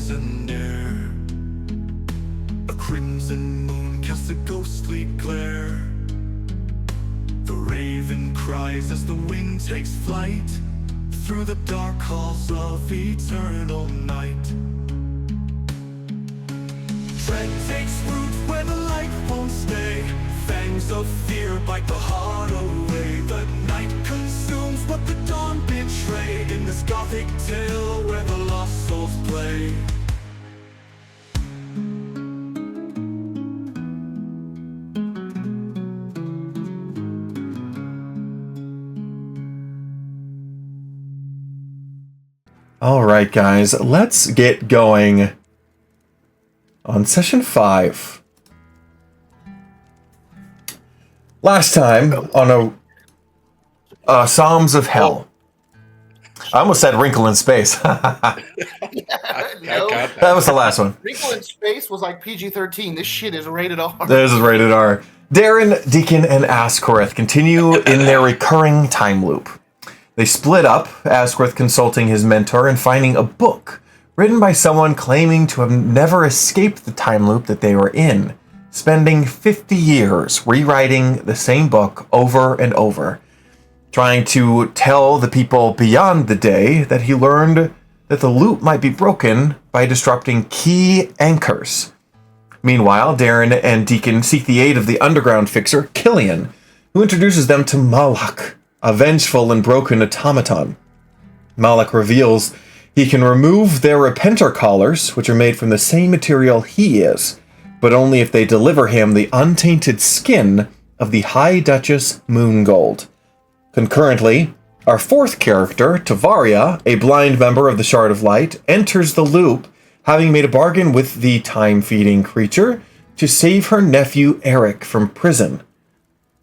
horizon near. A crimson moon casts a ghostly glare. The raven cries as the wind takes flight through the dark halls of eternal night. Dread takes root where the light won't stay. Fangs of fear bite the heart away. The night consumes what the dawn betrayed. In this gothic tale where the lost souls play. All right, guys, let's get going on session 5. Last time on a Psalms of Hell. I almost said Wrinkle in Space. That was the last one. Wrinkle in Space was like PG-13. This shit is rated R. This is rated R. Derrin, Deacon, and Azquireth continue in their recurring time loop. They split up, Azquireth consulting his mentor and finding a book written by someone claiming to have never escaped the time loop that they were in, spending 50 years rewriting the same book over and over, trying to tell the people beyond the day that he learned that the loop might be broken by disrupting key anchors. Meanwhile, Derrin and Deacon seek the aid of the underground fixer, Killian, who introduces them to Malak, a vengeful and broken automaton. Malak reveals he can remove their repenter collars, which are made from the same material he is, but only if they deliver him the untainted skin of the High Duchess Moongold. Concurrently, our fourth character, Tavaria, a blind member of the Shard of Light, enters the loop, having made a bargain with the time-feeding creature to save her nephew Eric from prison.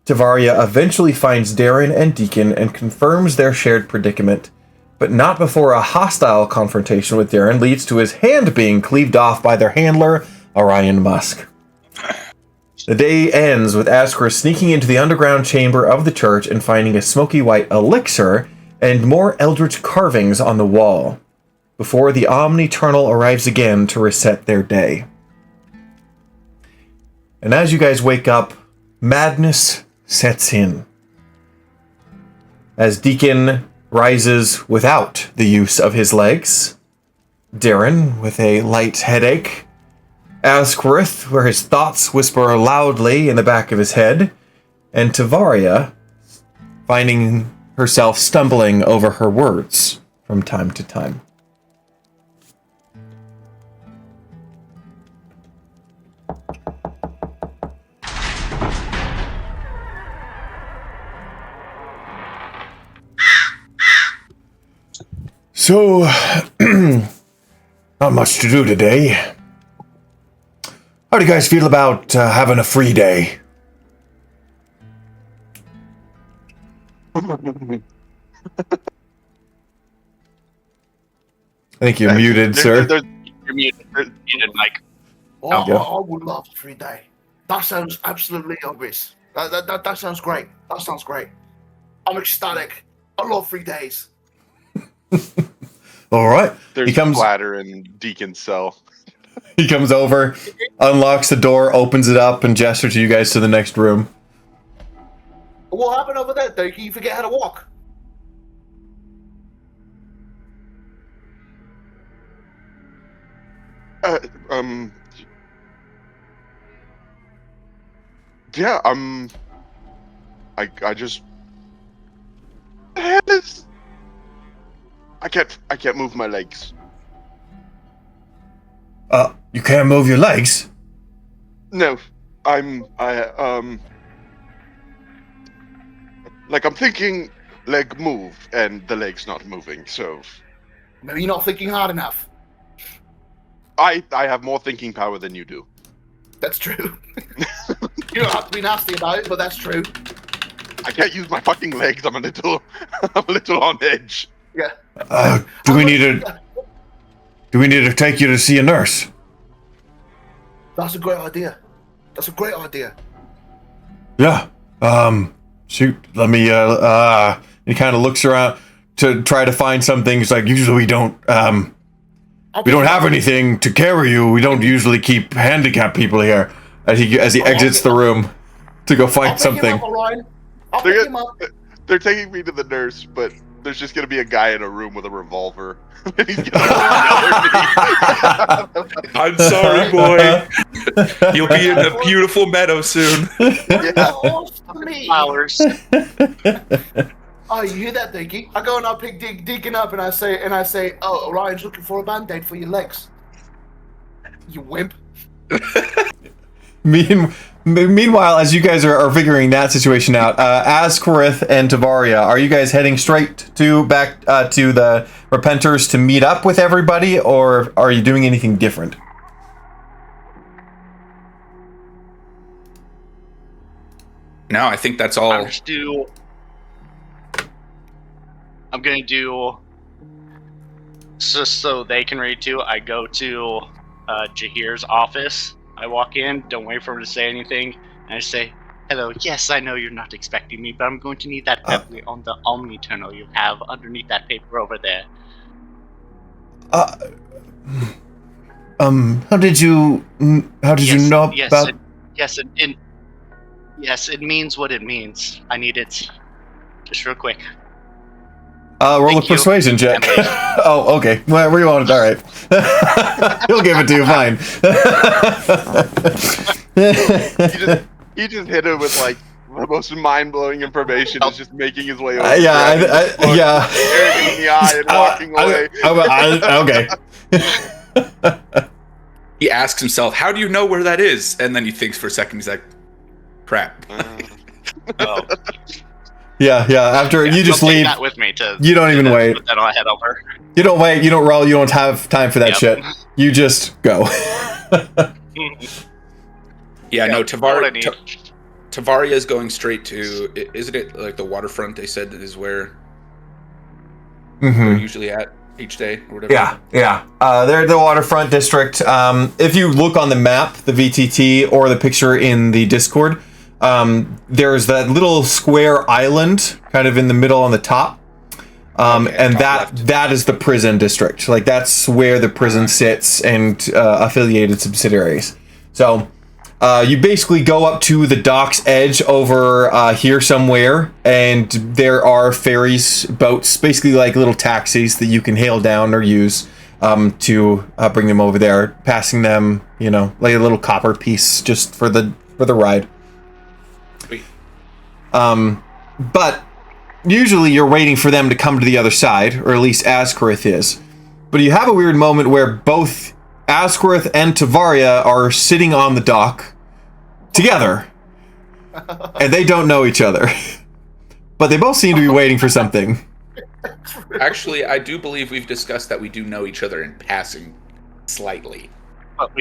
Tavaria eventually finds Derrin and Deacon and confirms their shared predicament, but not before a hostile confrontation with Derrin leads to his hand being cleaved off by their handler, Orion Musk. The day ends with Azquireth sneaking into the underground chamber of the church and finding a smoky white elixir and more eldritch carvings on the wall, before the Omniternal arrives again to reset their day. And as you guys wake up, madness sets in. As Deacon rises without the use of his legs, Derrin with a light headache, Azquireth where his thoughts whisper loudly in the back of his head, and Tavaria finding herself stumbling over her words from time to time. So, not much to do today. How do you guys feel about having a free day? I think you're muted, sir. You're muted, Mike. Oh, I would love a free day. That sounds absolutely obvious. That sounds great. That sounds great. I'm ecstatic. I love free days. All right. There's a bladder in Deacon's cell. He comes over, unlocks the door, opens it up, and gestures you guys to the next room. What happened over there, Deacon? You forget how to walk. Yeah, I just... The hell is... I can't move my legs. You can't move your legs? No, I'm thinking leg move, and the leg's not moving, so... Maybe you're not thinking hard enough. I have more thinking power than you do. That's true. You don't have to be nasty about it, but that's true. I can't use my fucking legs, I'm a little on edge. Yeah. Do we need to take you to see a nurse? That's a great idea. That's a great idea. Yeah. Shoot. Let me, he kind of looks around to try to find some things. Like, usually we don't, We don't have anything to carry you. We don't usually keep handicapped people here. As he exits the room to go I'll find pick him something. up, Orion. I'll They're pick him up. They're taking me to the nurse, but there's just gonna be a guy in a room with a revolver. He's gonna I'm sorry, boy. You'll be in a beautiful meadow soon. Oh, me. Flowers. Oh, you hear that, Deacon? I go and I pick Deacon up and I say, oh, Orion's looking for a band-aid for your legs. You wimp. Meanwhile, as you guys are figuring that situation out, Azquireth and Tavaria, are you guys heading straight back to the Repenters to meet up with everybody, or are you doing anything different? No, I think that's all. I'm gonna do just so they can read too. I go to Jahir's office. I walk in, don't wait for him to say anything, and I say, "Hello, yes, I know you're not expecting me, but I'm going to need that heavily on the Omni-Tunnel you have underneath that paper over there." How did you know about? Yes, it means what it means. I need it just real quick. Roll a Thank you. persuasion check. Oh, okay. Well, we want it. All right. He'll give it to you. Fine. he just hit it with like the most mind-blowing information. Is just making his way over. Yeah. Staring him in the eye and walking away. Okay. He asks himself, "How do you know where that is?" And then he thinks for a second. He's like, "Crap." Oh. Yeah. After you just I'll take leave. that with me to. You don't even wait. But then I'll head over. You don't wait. You don't roll. You don't have time for that shit. You just go. Yeah, no, What I need. Tavaria is going straight to. Isn't it like the waterfront? They said that is where they're usually at each day or whatever. Yeah. They're the waterfront district. If you look on the map, the VTT, or the picture in the Discord, there's that little square island kind of in the middle on the top. And that is the prison district. Like, that's where the prison sits and affiliated subsidiaries. So you basically go up to the dock's edge over here somewhere, and there are ferries, boats, basically like little taxis that you can hail down or use to bring them over there, passing them, like a little copper piece just for the ride. Sweet. But usually you're waiting for them to come to the other side, or at least Azquireth is. But you have a weird moment where both Azquireth and Tavaria are sitting on the dock together, and they don't know each other. But they both seem to be waiting for something. Actually, I do believe we've discussed that we do know each other in passing slightly. But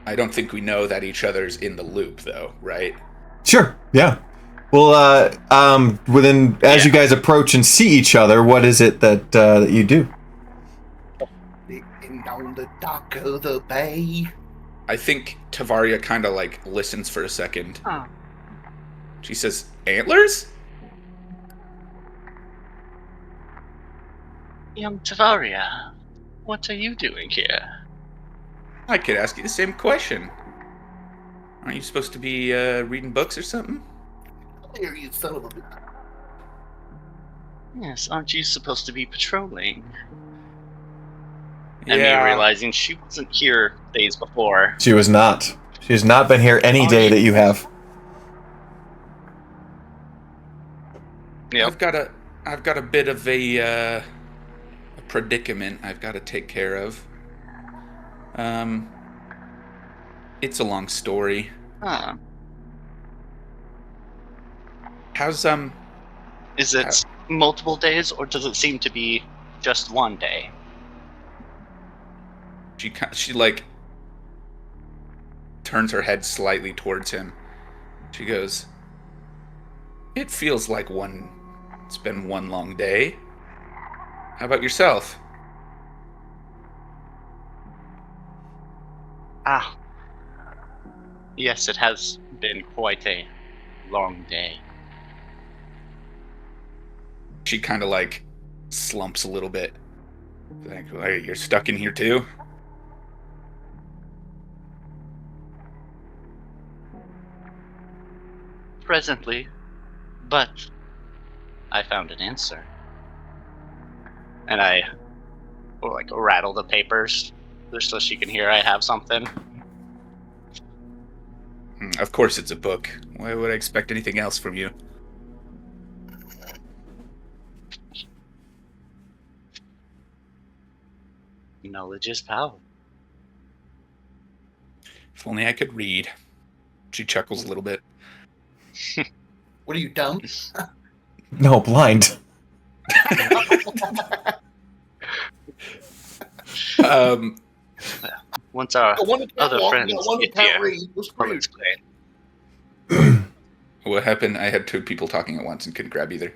I don't think we know that each other's in the loop, though, right? Sure, yeah. Well, as you guys approach and see each other, what is it that you do? Looking down the dock of the bay. I think Tavaria kind of like listens for a second. Huh. She says, "Antlers?" Young Tavaria, what are you doing here? I could ask you the same question. Aren't you supposed to be reading books or something? Here, you son of a bitch. Yes, aren't you supposed to be patrolling? And me realizing she wasn't here days before. She was not. She has not been here any day that you have. Yep. I've got a bit of a predicament I've got to take care of. It's a long story. Huh. How's Is it multiple days, or does it seem to be just one day? she like turns her head slightly towards him. She goes, "It feels like it's been one long day. How about yourself?" Ah. Yes, it has been quite a long day. She kind of like slumps a little bit. Like, you're stuck in here too? Presently, but I found an answer. And I rattle the papers just so she can hear I have something. Of course it's a book. Why would I expect anything else from you? Knowledge is power. If only I could read. She chuckles a little bit. What are you, dumb? No, blind. Once our The one who can't other walk, friends the one who get can't here, read was I'll screwed. explain. What happened? I had two people talking at once and couldn't grab either.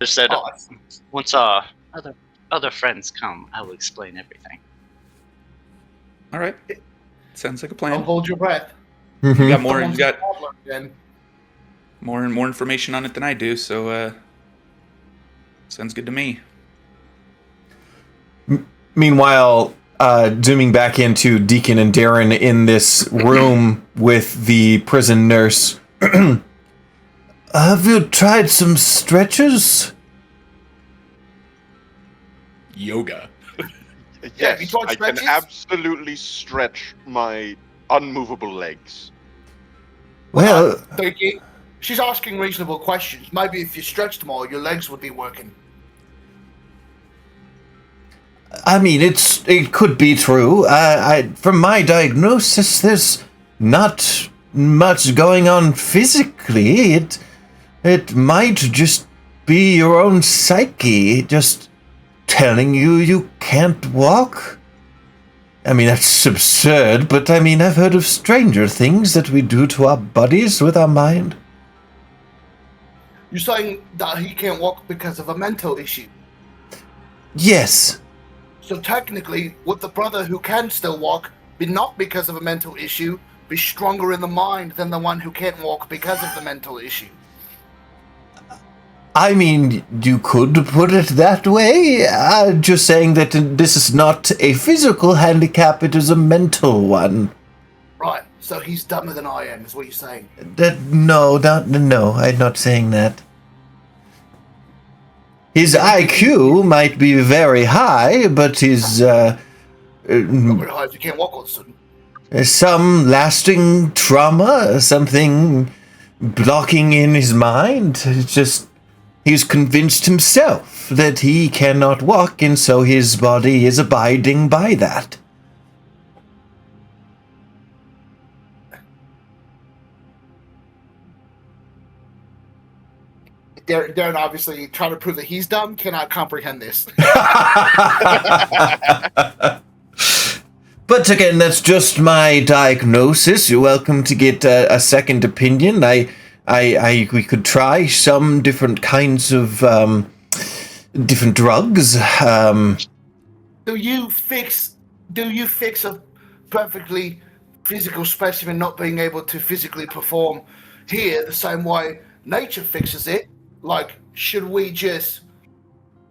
Just said, Oh, once our other friends come, I will explain everything. All right. Sounds like a don't plan. hold your breath. You Mhm. got more. Someone's You got a toddler again. more information on it than I do. So, sounds good to me. Meanwhile, zooming back into Deacon and Derrin in this room with the prison nurse. Have you tried some stretches? Yoga. Yeah, you Yes, tried I can stretches? absolutely stretch my unmovable legs. Well, Thinking, she's asking reasonable questions. Maybe if you stretched more, your legs would be working. I mean, it could be true. From my diagnosis, there's not much going on physically. It might just be your own psyche just telling you can't walk. I mean, that's absurd, but I mean, I've heard of stranger things that we do to our bodies with our mind. You're saying that he can't walk because of a mental issue. Yes. So technically, would the brother who can still walk be not because of a mental issue, be stronger in the mind than the one who can't walk because of the mental issue? I mean, you could put it that way. Just saying that this is not a physical handicap, it is a mental one. Right, so he's dumber than I am, is what you're saying. No, I'm not saying that. His IQ might be very high, but his, Not very high if you can't walk all of a sudden. some lasting trauma, something blocking in his mind. It's just, he's convinced himself that he cannot walk, and so his body is abiding by that. Darren obviously trying to prove that he's dumb, cannot comprehend this. But again, that's just my diagnosis. You're welcome to get a second opinion. We could try some different kinds of different drugs. Do you fix a perfectly physical specimen not being able to physically perform here the same way nature fixes it? Like, should we just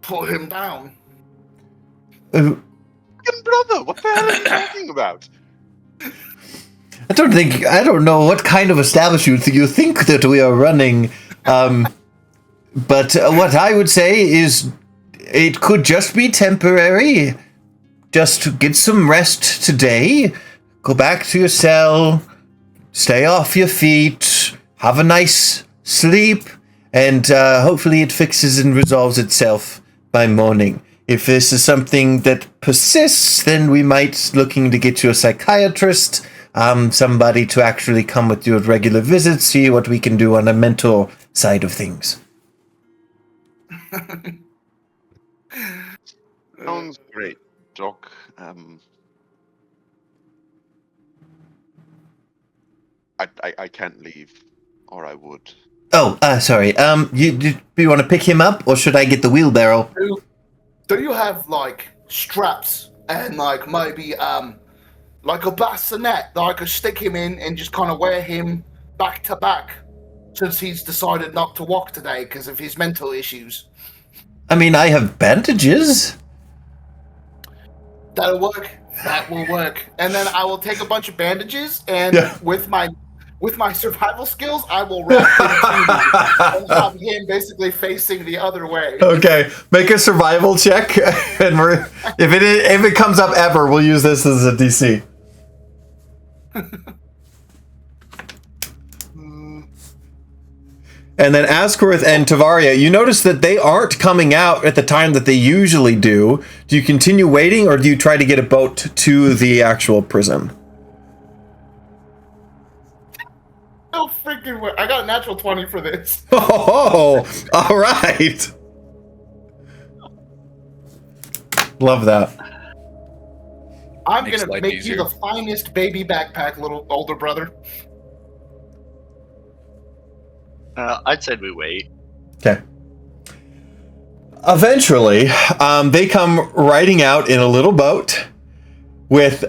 put him down? Fucking brother, what the hell are you talking about? I don't know what kind of establishment you think that we are running. But what I would say is it could just be temporary. Just to get some rest today. Go back to your cell. Stay off your feet. Have a nice sleep. And hopefully it fixes and resolves itself by morning. If this is something that persists, then we might looking to get you a psychiatrist, somebody to actually come with you at regular visits, see what we can do on a mental side of things. Sounds great, Doc. I can't leave, or I would. Oh, sorry. Do you want to pick him up, or should I get the wheelbarrow? Do you have like straps and like maybe like a bassinet that I could stick him in and just kind of wear him back to back since he's decided not to walk today because of his mental issues? I mean, I have bandages. That'll work. That will work. And then I will take a bunch of bandages, and with my survival skills, I will wrap him and have him basically facing the other way. Okay, make a survival check, and if it comes up ever, we'll use this as a DC. And then Azquireth and Tavaria, you notice that they aren't coming out at the time that they usually do. Do you continue waiting, or do you try to get a boat to the actual prison? No freaking way. I got a natural 20 for this. Oh, all right. Love that. I'm Makes going to life make easier. you the finest baby backpack, little older brother. I'd say we wait. Okay. Eventually, they come riding out in a little boat with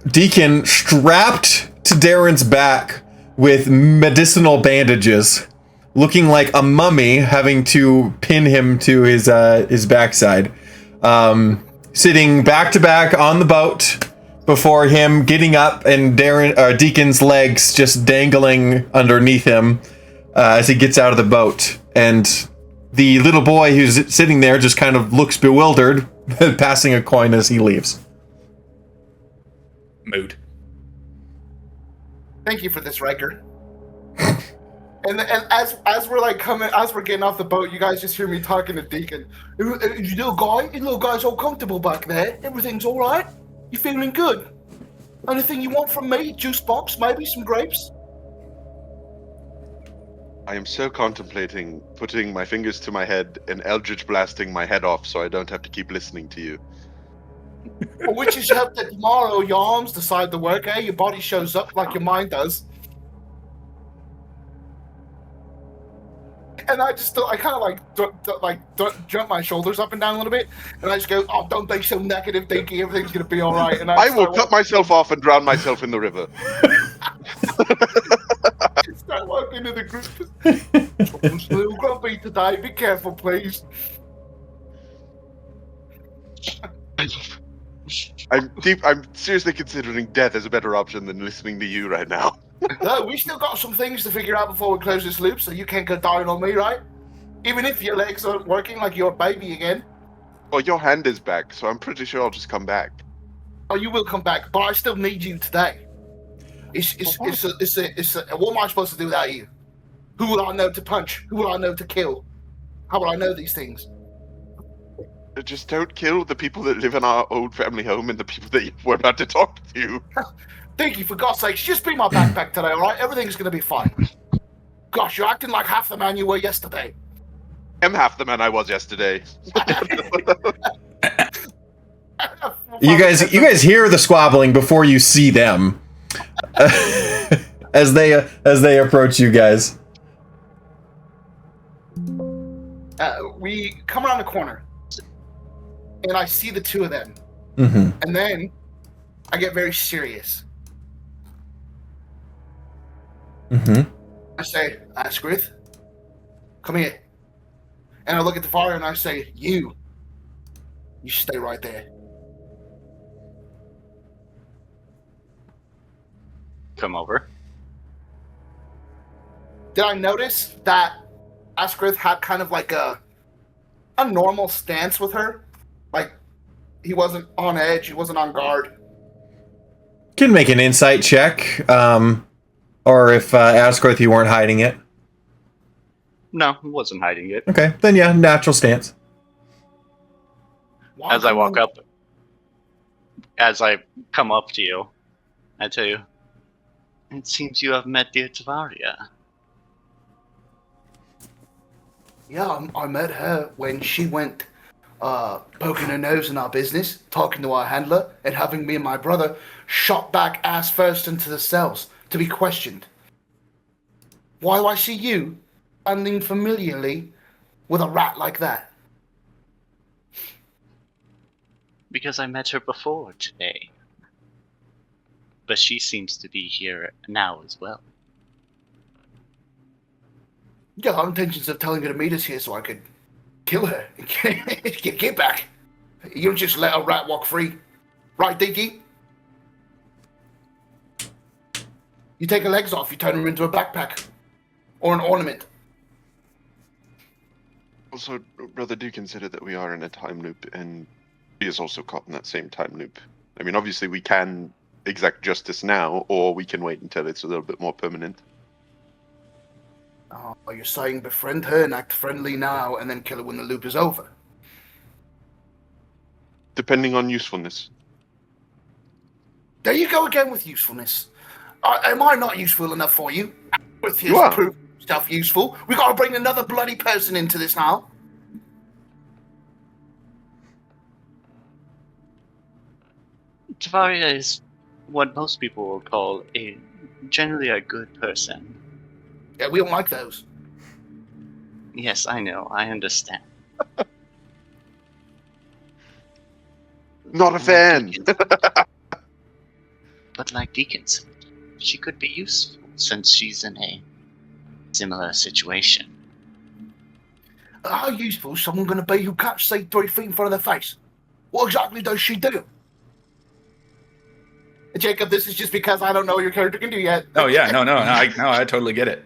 Deacon strapped to Derrin's back with medicinal bandages, looking like a mummy, having to pin him to his backside. Sitting back to back on the boat before him, getting up, and Deacon's legs just dangling underneath him as he gets out of the boat. And the little boy who's sitting there just kind of looks bewildered, passing a coin as he leaves. Mood. Thank you for this, Riker. And as we're like as we're getting off the boat, you guys just hear me talking to Deacon. Your little guy's all comfortable back there. Everything's all right. You feeling good? Anything you want from me? Juice box, maybe some grapes. I am so contemplating putting my fingers to my head and Eldritch blasting my head off so I don't have to keep listening to you. Well, which is hope that tomorrow your arms decide to work, eh? Your body shows up like your mind does. And I kind of jump my shoulders up and down a little bit, and I just go, "Oh, don't be so negative, thinking everything's gonna be all right." And I will cut myself off and drown myself in the river. start walking to the group. Someone's a little grumpy today. Be careful, please. I'm seriously considering death as a better option than listening to you right now. No, we still got some things to figure out before we close this loop, so you can't go dying on me, right? Even if your legs aren't working like you're a baby again. Well, your hand is back, so I'm pretty sure I'll just come back. Oh, you will come back, but I still need you today. What am I supposed to do without you? Who will I know to punch? Who will I know to kill? How will I know these things? Just don't kill the people that live in our old family home and the people that we're about to talk to. Dinky, for God's sakes, just be my backpack today, alright? Everything's gonna be fine. Gosh, you're acting like half the man you were yesterday. I'm half the man I was yesterday. You guys hear the squabbling before you see them as they approach you guys. We come around the corner, and I see the two of them, and then I get very serious. I say, Azquireth, come here. And I look at the fire and I say, you stay right there. Come over. Did I notice that Azquireth had kind of like a normal stance with her? Like, he wasn't on edge, he wasn't on guard. Can make an insight check, or if Azquireth, you weren't hiding it. No, I wasn't hiding it. Okay, then yeah, natural stance. As I walk up, as I come up to you, I tell you, it seems you have met dear Tavaria. Yeah, I met her when she went poking her nose in our business, talking to our handler, and having me and my brother shot back ass first into the cells to be questioned. Why do I see you standing familiarly with a rat like that? Because I met her before today. But she seems to be here now as well. Yeah, our intentions of telling her to meet us here so I could kill her. Get back. You don't just let a rat walk free. Right, Deaky? You take her legs off, you turn her into a backpack. Or an ornament. Also, brother, do consider that we are in a time loop, and he is also caught in that same time loop. I mean, obviously we can exact justice now, or we can wait until it's a little bit more permanent. Oh, you're saying befriend her and act friendly now, and then kill her when the loop is over? Depending on usefulness. There you go again with usefulness. Am I not useful enough for you? With his You are. proof stuff useful. We gotta bring another bloody person into this now. Tavaria is what most people will call generally a good person. Yeah, we don't like those. Yes, I know. I understand. Not a fan! But like Deacon said, she could be useful since she's in a similar situation. How useful is someone gonna be who can't see 3 feet in front of their face? What exactly does she do? Jacob, this is just because I don't know what your character can do yet. Oh yeah, no, I totally get it.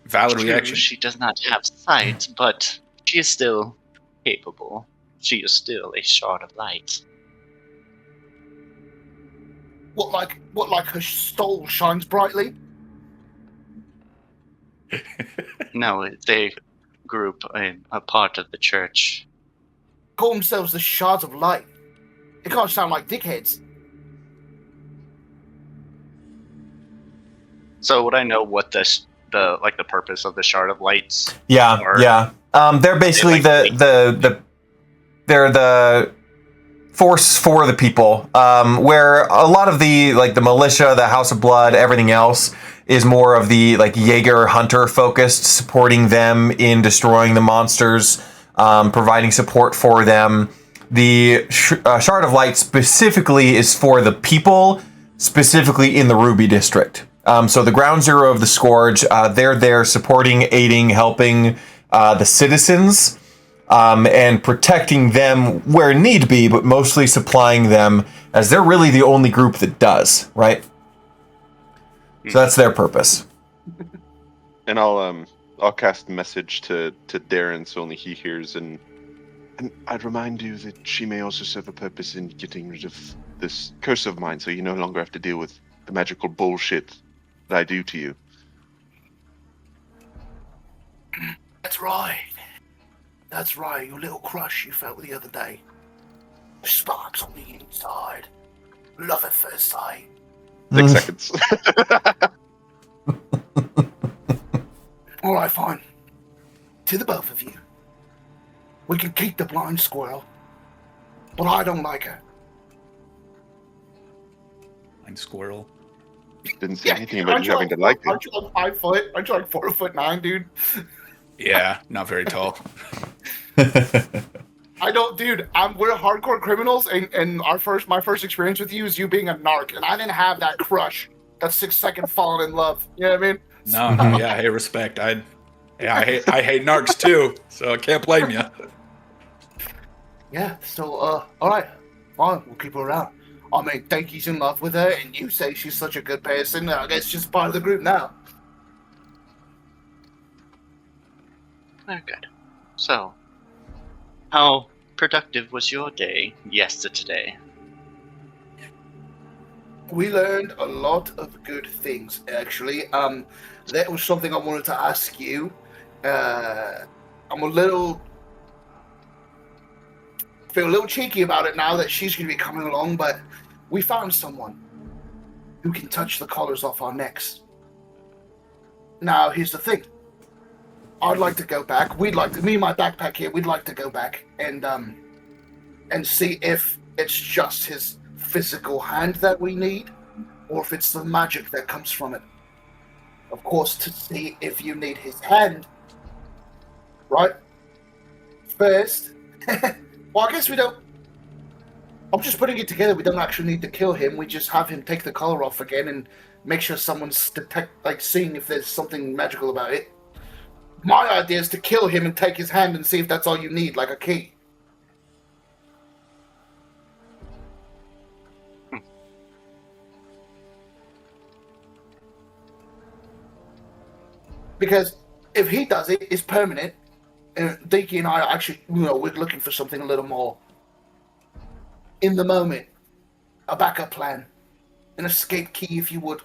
Valid True, reaction. she does not have sight, but she is still capable. She is still a shard of light. What like her stole shines brightly? No, they group a part of the church. Call themselves the shards of light. It can't sound like dickheads. So would I know what the purpose of the shard of lights? Yeah, Or- yeah. They're basically they're the force for the people. Where a lot of the militia, the House of Blood, everything else is more of the Jaeger hunter focused, supporting them in destroying the monsters, providing support for them. The Shard of Light specifically is for the people, specifically in the Ruby District. So the ground zero of the Scourge, they're there supporting, aiding, helping the citizens, and protecting them where need be, but mostly supplying them, as they're really the only group that does, right? So that's their purpose. And I'll cast a message to Derrin so only he hears, and I'd remind you that she may also serve a purpose in getting rid of this curse of mine, so you no longer have to deal with the magical bullshit that I do to you. That's right. That's right, your little crush you felt the other day. Sparks on the inside. Love at first sight. 6 seconds. Alright, fine. To the both of you. We can keep the blind squirrel. But I don't like her. Blind squirrel. Didn't say anything about you having to like Aren't it. you like 5 foot? Aren't you like 4'9", dude? Yeah, not very tall. I don't, dude. We're hardcore criminals, and my first experience with you is you being a narc, and I didn't have that crush, that 6-second falling in love. You know what I mean? No, yeah, hey, respect. I hate narcs too, so I can't blame you. Yeah. So, all right, fine. We'll keep her around. I mean, Dankey's in love with her, and you say she's such a good person. I guess she's part of the group now. Very good. So, how productive was your day yesterday? We learned a lot of good things, actually. That was something I wanted to ask you. I'm feel a little cheeky about it now that she's going to be coming along, but we found someone who can touch the collars off our necks. Now, here's the thing. I'd like to go back. Me and my backpack here, we'd like to go back and see if it's just his physical hand that we need, or if it's the magic that comes from it. Of course, to see if you need his hand, right? First, well, I guess we don't. I'm just putting it together. We don't actually need to kill him. We just have him take the collar off again and make sure someone's seeing if there's something magical about it. My idea is to kill him and take his hand and see if that's all you need, like a key. Because if he does it, it's permanent. And Deacon and I are actually, we're looking for something a little more in the moment. A backup plan. An escape key, if you would.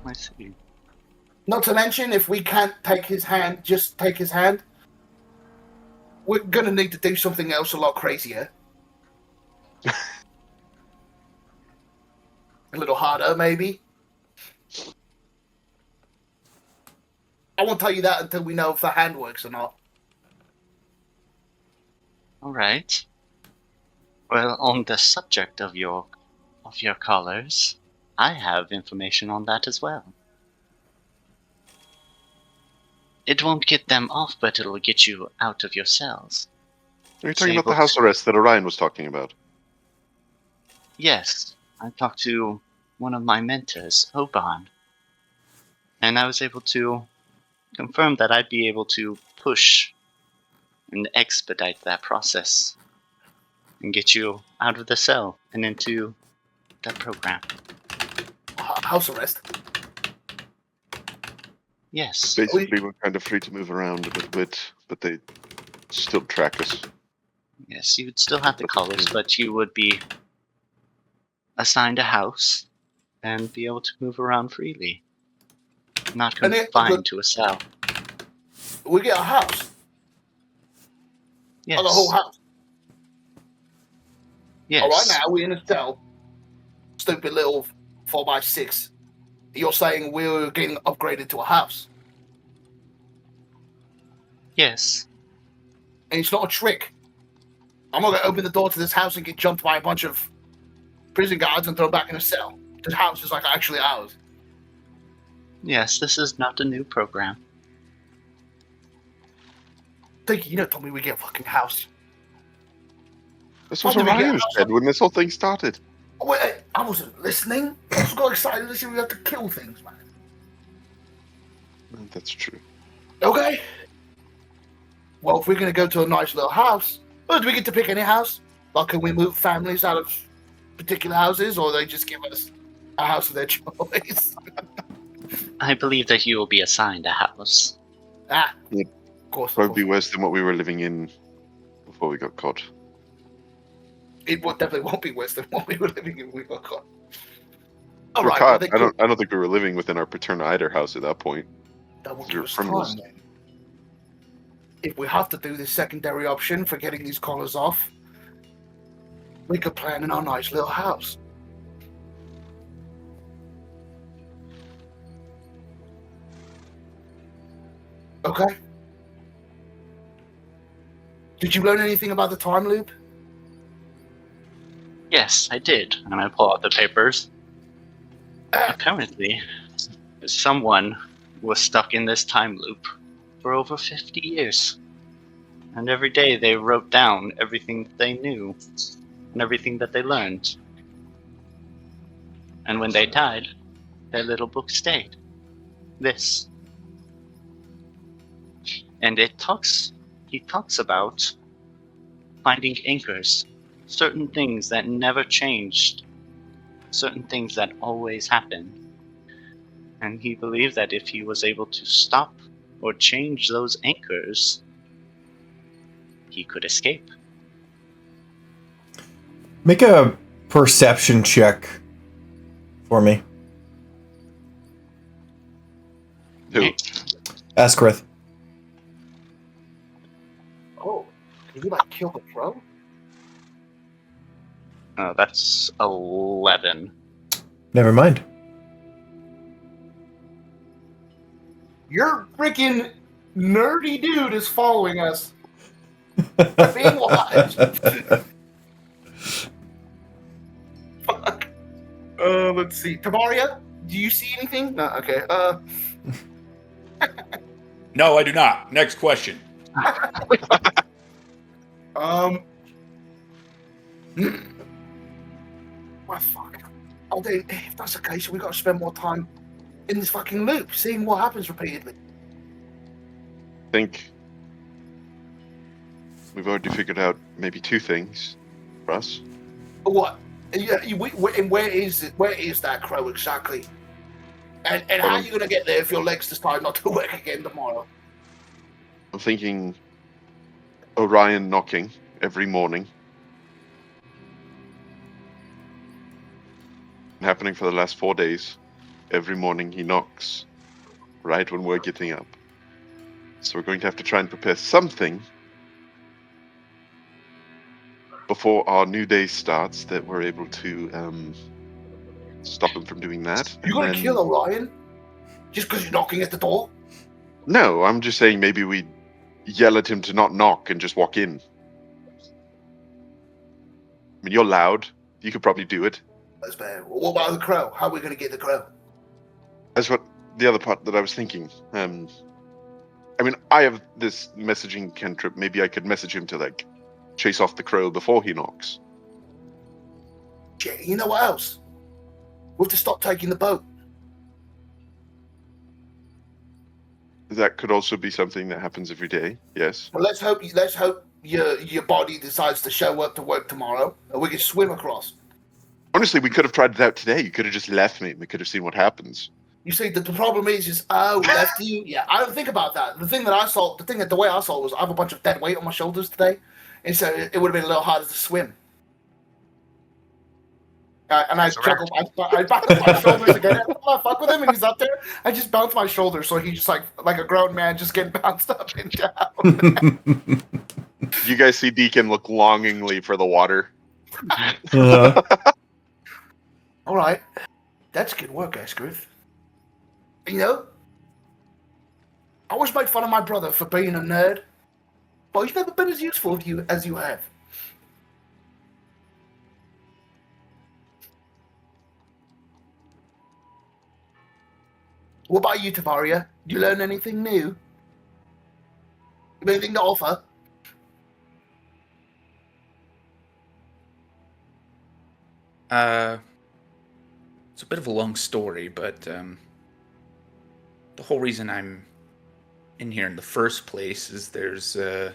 I see. Not to mention, if we can't take his hand, just take his hand, we're going to need to do something else a lot crazier. A little harder, maybe. I won't tell you that until we know if the hand works or not. All right. Well, on the subject of your collars, I have information on that as well. It won't get them off, but it'll get you out of your cells. Are you talking about the house arrest that Orion was talking about? Yes, I talked to one of my mentors, Oban, and I was able to confirm that I'd be able to push and expedite that process and get you out of the cell and into that program. House arrest? Yes. Basically, we're kind of free to move around a little bit, but they still track us. Yes, you would still have the colors, but you would be assigned a house and be able to move around freely. Not confined to a cell. We get a house? Yes. Oh, the whole house? Yes. All right, now we're in a cell. Stupid little 4x6. You're saying we're getting upgraded to a house? Yes. And it's not a trick. I'm not going to open the door to this house and get jumped by a bunch of prison guards and thrown back in a cell. This house is like actually ours. Yes, this is not a new program. Thinking you told me we get a fucking house. That's what Why did we get Orion a house? said when this whole thing started. Wait, I wasn't listening. I just got excited to see we have to kill things, man. That's true. Okay. Well, if we're going to go to a nice little house, do we get to pick any house? Like, can we move families out of particular houses, or they just give us a house of their choice? I believe that you will be assigned a house. Ah, Yep. of course. Probably worse than what we were living in before we got caught. It definitely won't be worse than what we were living in. We got caught. All We're right. caught. Well, I don't think we were living within our paternal house at that point. that will You're give us criminals. time, then. If we have to do this secondary option for getting these collars off, we could plan in our nice little house. Okay. Did you learn anything about the time loop? Yes, I did. And I pull out the papers. Apparently, someone was stuck in this time loop for over 50 years. And every day they wrote down everything that they knew and everything that they learned. And when they died, their little book stayed. This. And he talks about finding anchors, certain things that never changed, certain things that always happened. And he believed that if he was able to stop or change those anchors, he could escape. Make a perception check for me. Who? Azquireth. Oh, can you like kill the crow? That's 11. Never mind. Your freaking nerdy dude is following us. Being watched. Fuck. Let's see. Tavaria, do you see anything? No, okay. No, I do not. Next question. Well, fuck. Oh, if that's the case, we got to spend more time in this fucking loop, seeing what happens repeatedly. think we've already figured out maybe 2 things for us. What? Yeah, and where is it? Where is that crow exactly? And how are you gonna get there if your legs decide not to work again tomorrow? I'm thinking Orion knocking every morning. Happening for the last 4 days. Every morning he knocks right when we're getting up. So we're going to have to try and prepare something before our new day starts that we're able to stop him from doing that. You're gonna kill Orion just because you're knocking at the door? No, I'm just saying maybe we yell at him to not knock and just walk in. I mean, you're loud. You could probably do it. That's bad. What about the crow? How are we gonna get the crow? That's what the other part that I was thinking. I mean, I have this messaging cantrip. Maybe I could message him to, like, chase off the crow before he knocks. Shit, you know what else? We have to stop taking the boat. That could also be something that happens every day. Yes. Well, let's hope your body decides to show up to work tomorrow, and we can swim across. Honestly, we could have tried it out today. You could have just left me. We could have seen what happens. You see, the problem is left you. Yeah, I don't think about that. The way I saw it was I have a bunch of dead weight on my shoulders today, and so it would have been a little harder to swim. And I chuckled. I bounced my shoulders again. I fuck with him, and he's up there. I just bounced my shoulders, so he's just like a grown man, just getting bounced up and down. You guys see Deacon look longingly for the water. All right, that's good work, Azquireth. You know, I always made fun of my brother for being a nerd, but he's never been as useful as you have. What about you, Tavaria? Did you learn anything new? Anything to offer? It's a bit of a long story, but the whole reason I'm in here in the first place is there's a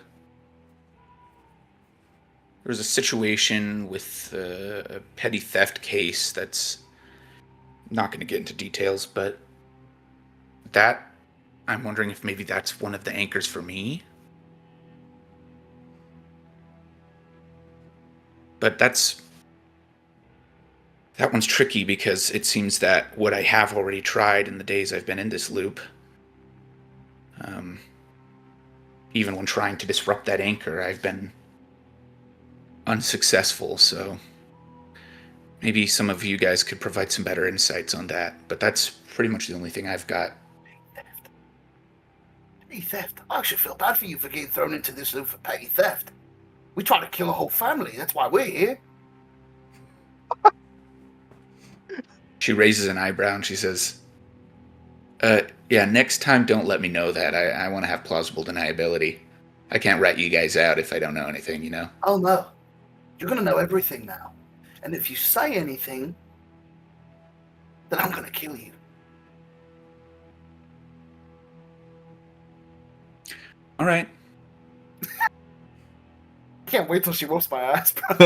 situation with a petty theft case that's not going to get into details, but that I'm wondering if maybe that's one of the anchors for me. But that one's tricky because it seems that what I have already tried in the days I've been in this loop, even when trying to disrupt that anchor, I've been unsuccessful, so maybe some of you guys could provide some better insights on that, but that's pretty much the only thing I've got. Petty theft? I actually feel bad for you for getting thrown into this loop for petty theft. We tried to kill a whole family, that's why we're here. She raises an eyebrow and she says, yeah, next time don't let me know that. I want to have plausible deniability. I can't rat you guys out if I don't know anything, you know? Oh no. You're gonna know everything now. And if you say anything, then I'm gonna kill you. All right. I can't wait till she whoops my ass, bro.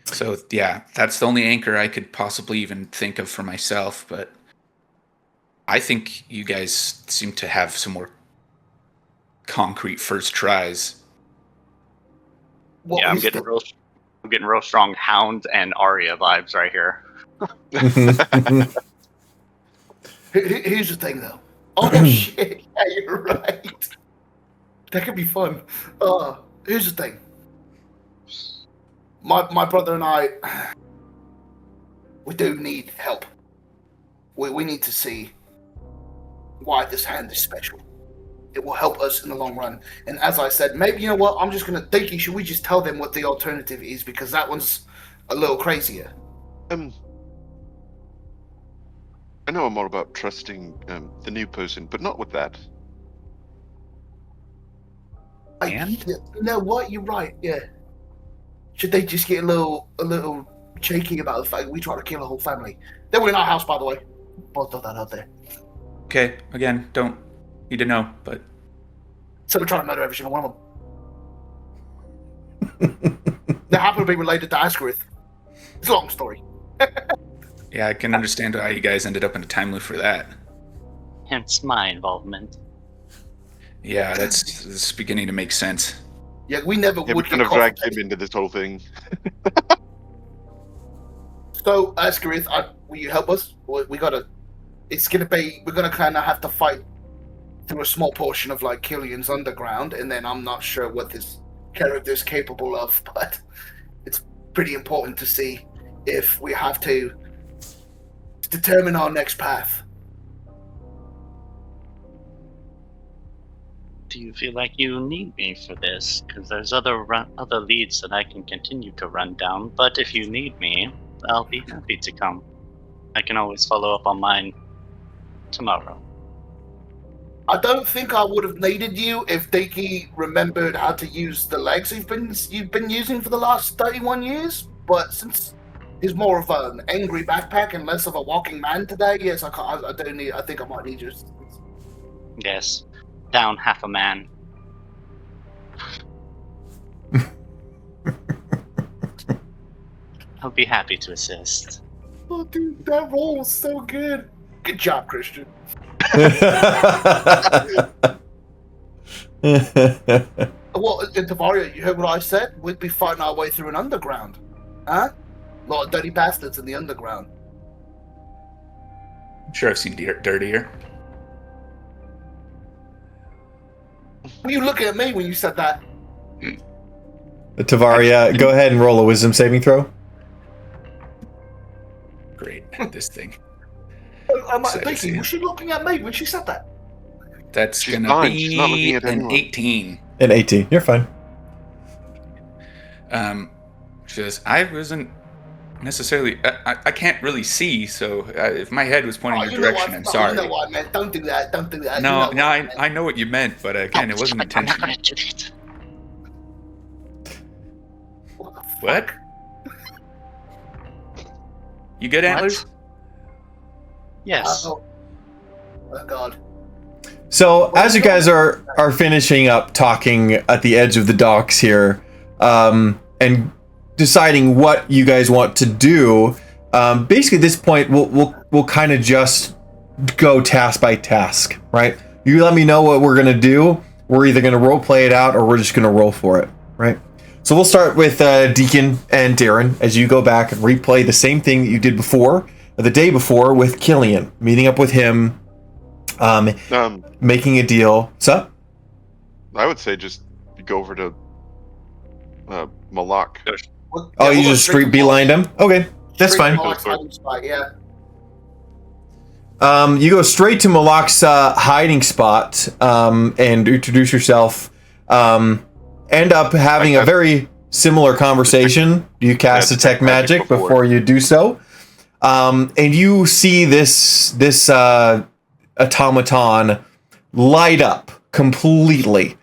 So, yeah, that's the only anchor I could possibly even think of for myself, but I think you guys seem to have some more concrete first tries. What Yeah, I'm is getting real strong Hound and Arya vibes right here. Here's the thing, though. Oh, shit. Yeah, you're right. That could be fun. Here's the thing. My brother and I, we do need help. We need to see why this hand is special. It will help us in the long run. And as I said, maybe, you know what, I'm just going to think, should we just tell them what the alternative is? Because that one's a little crazier. I know I'm all about trusting the new person, but not with that. And? You know what? You're right. Yeah. Should they just get a little cheeky about the fact we tried to kill a whole family. They were in our house, by the way. Both of that out there. Okay, again, don't need to know, but So we're trying to murder every single one of them. They happen to be related to Azquireth. It's a long story. yeah, I can understand how you guys ended up in a time loop for that. Hence my involvement. Yeah, that's beginning to make sense. Yeah, we never Yeah, we would kind get of dragged caught. him into this whole thing. So, Azquireth, will you help us? We gotta. It's gonna be. We're gonna kind of have to fight through a small portion of like Killian's underground, and then I'm not sure what this character is capable of, but it's pretty important to see if we have to determine our next path. Do you feel like you need me for this? Because there's other leads that I can continue to run down. But if you need me, I'll be happy to come. I can always follow up on mine tomorrow. I don't think I would have needed you if Deacon remembered how to use the legs you've been using for the last 31 years. But since he's more of an angry backpack and less of a walking man today, yes, I do need. I think I might need your assistance. Yes, down half a man. I'll be happy to assist. Oh, dude, that roll was so good. Good job, Christian. Well, in Tavaria, you heard what I said? We'd be fighting our way through an underground. Huh? A lot of dirty bastards in the underground. I'm sure I've seen dirtier. Were you looking at me when you said that? Tavaria, go ahead and roll a wisdom saving throw. Great, this thing. I'm like, Excited to see thinking, it. was she looking at me when she said that? That's She's gonna fine. She's not looking be at an anyone. 18. An 18. You're fine. She says, I wasn't necessarily. I can't really see, so if my head was pointing your you know direction, what- I'm sorry. You know what I meant. Don't do that. Don't do that. No, You no, know what I meant. I know what you meant, but again, it wasn't I'm not intentional. gonna do it. What the fuck? What? You get antlers? Yes. Oh God. So as you guys are finishing up talking at the edge of the docks here, and deciding what you guys want to do, basically at this point we'll kind of just go task by task, right? You let me know what we're gonna do. We're either gonna role play it out or we're just gonna roll for it, right? So we'll start with Deacon and Derrin as you go back and replay the same thing that you did before, the day before, with Killian, meeting up with him, making a deal. What's up? I would say just go over to Malak. Oh, you just street beelined him? Okay, that's fine. Yeah. You go straight to Malak's hiding spot and introduce yourself. End up having a very similar conversation. You cast detect magic before you do so, and you see this automaton light up completely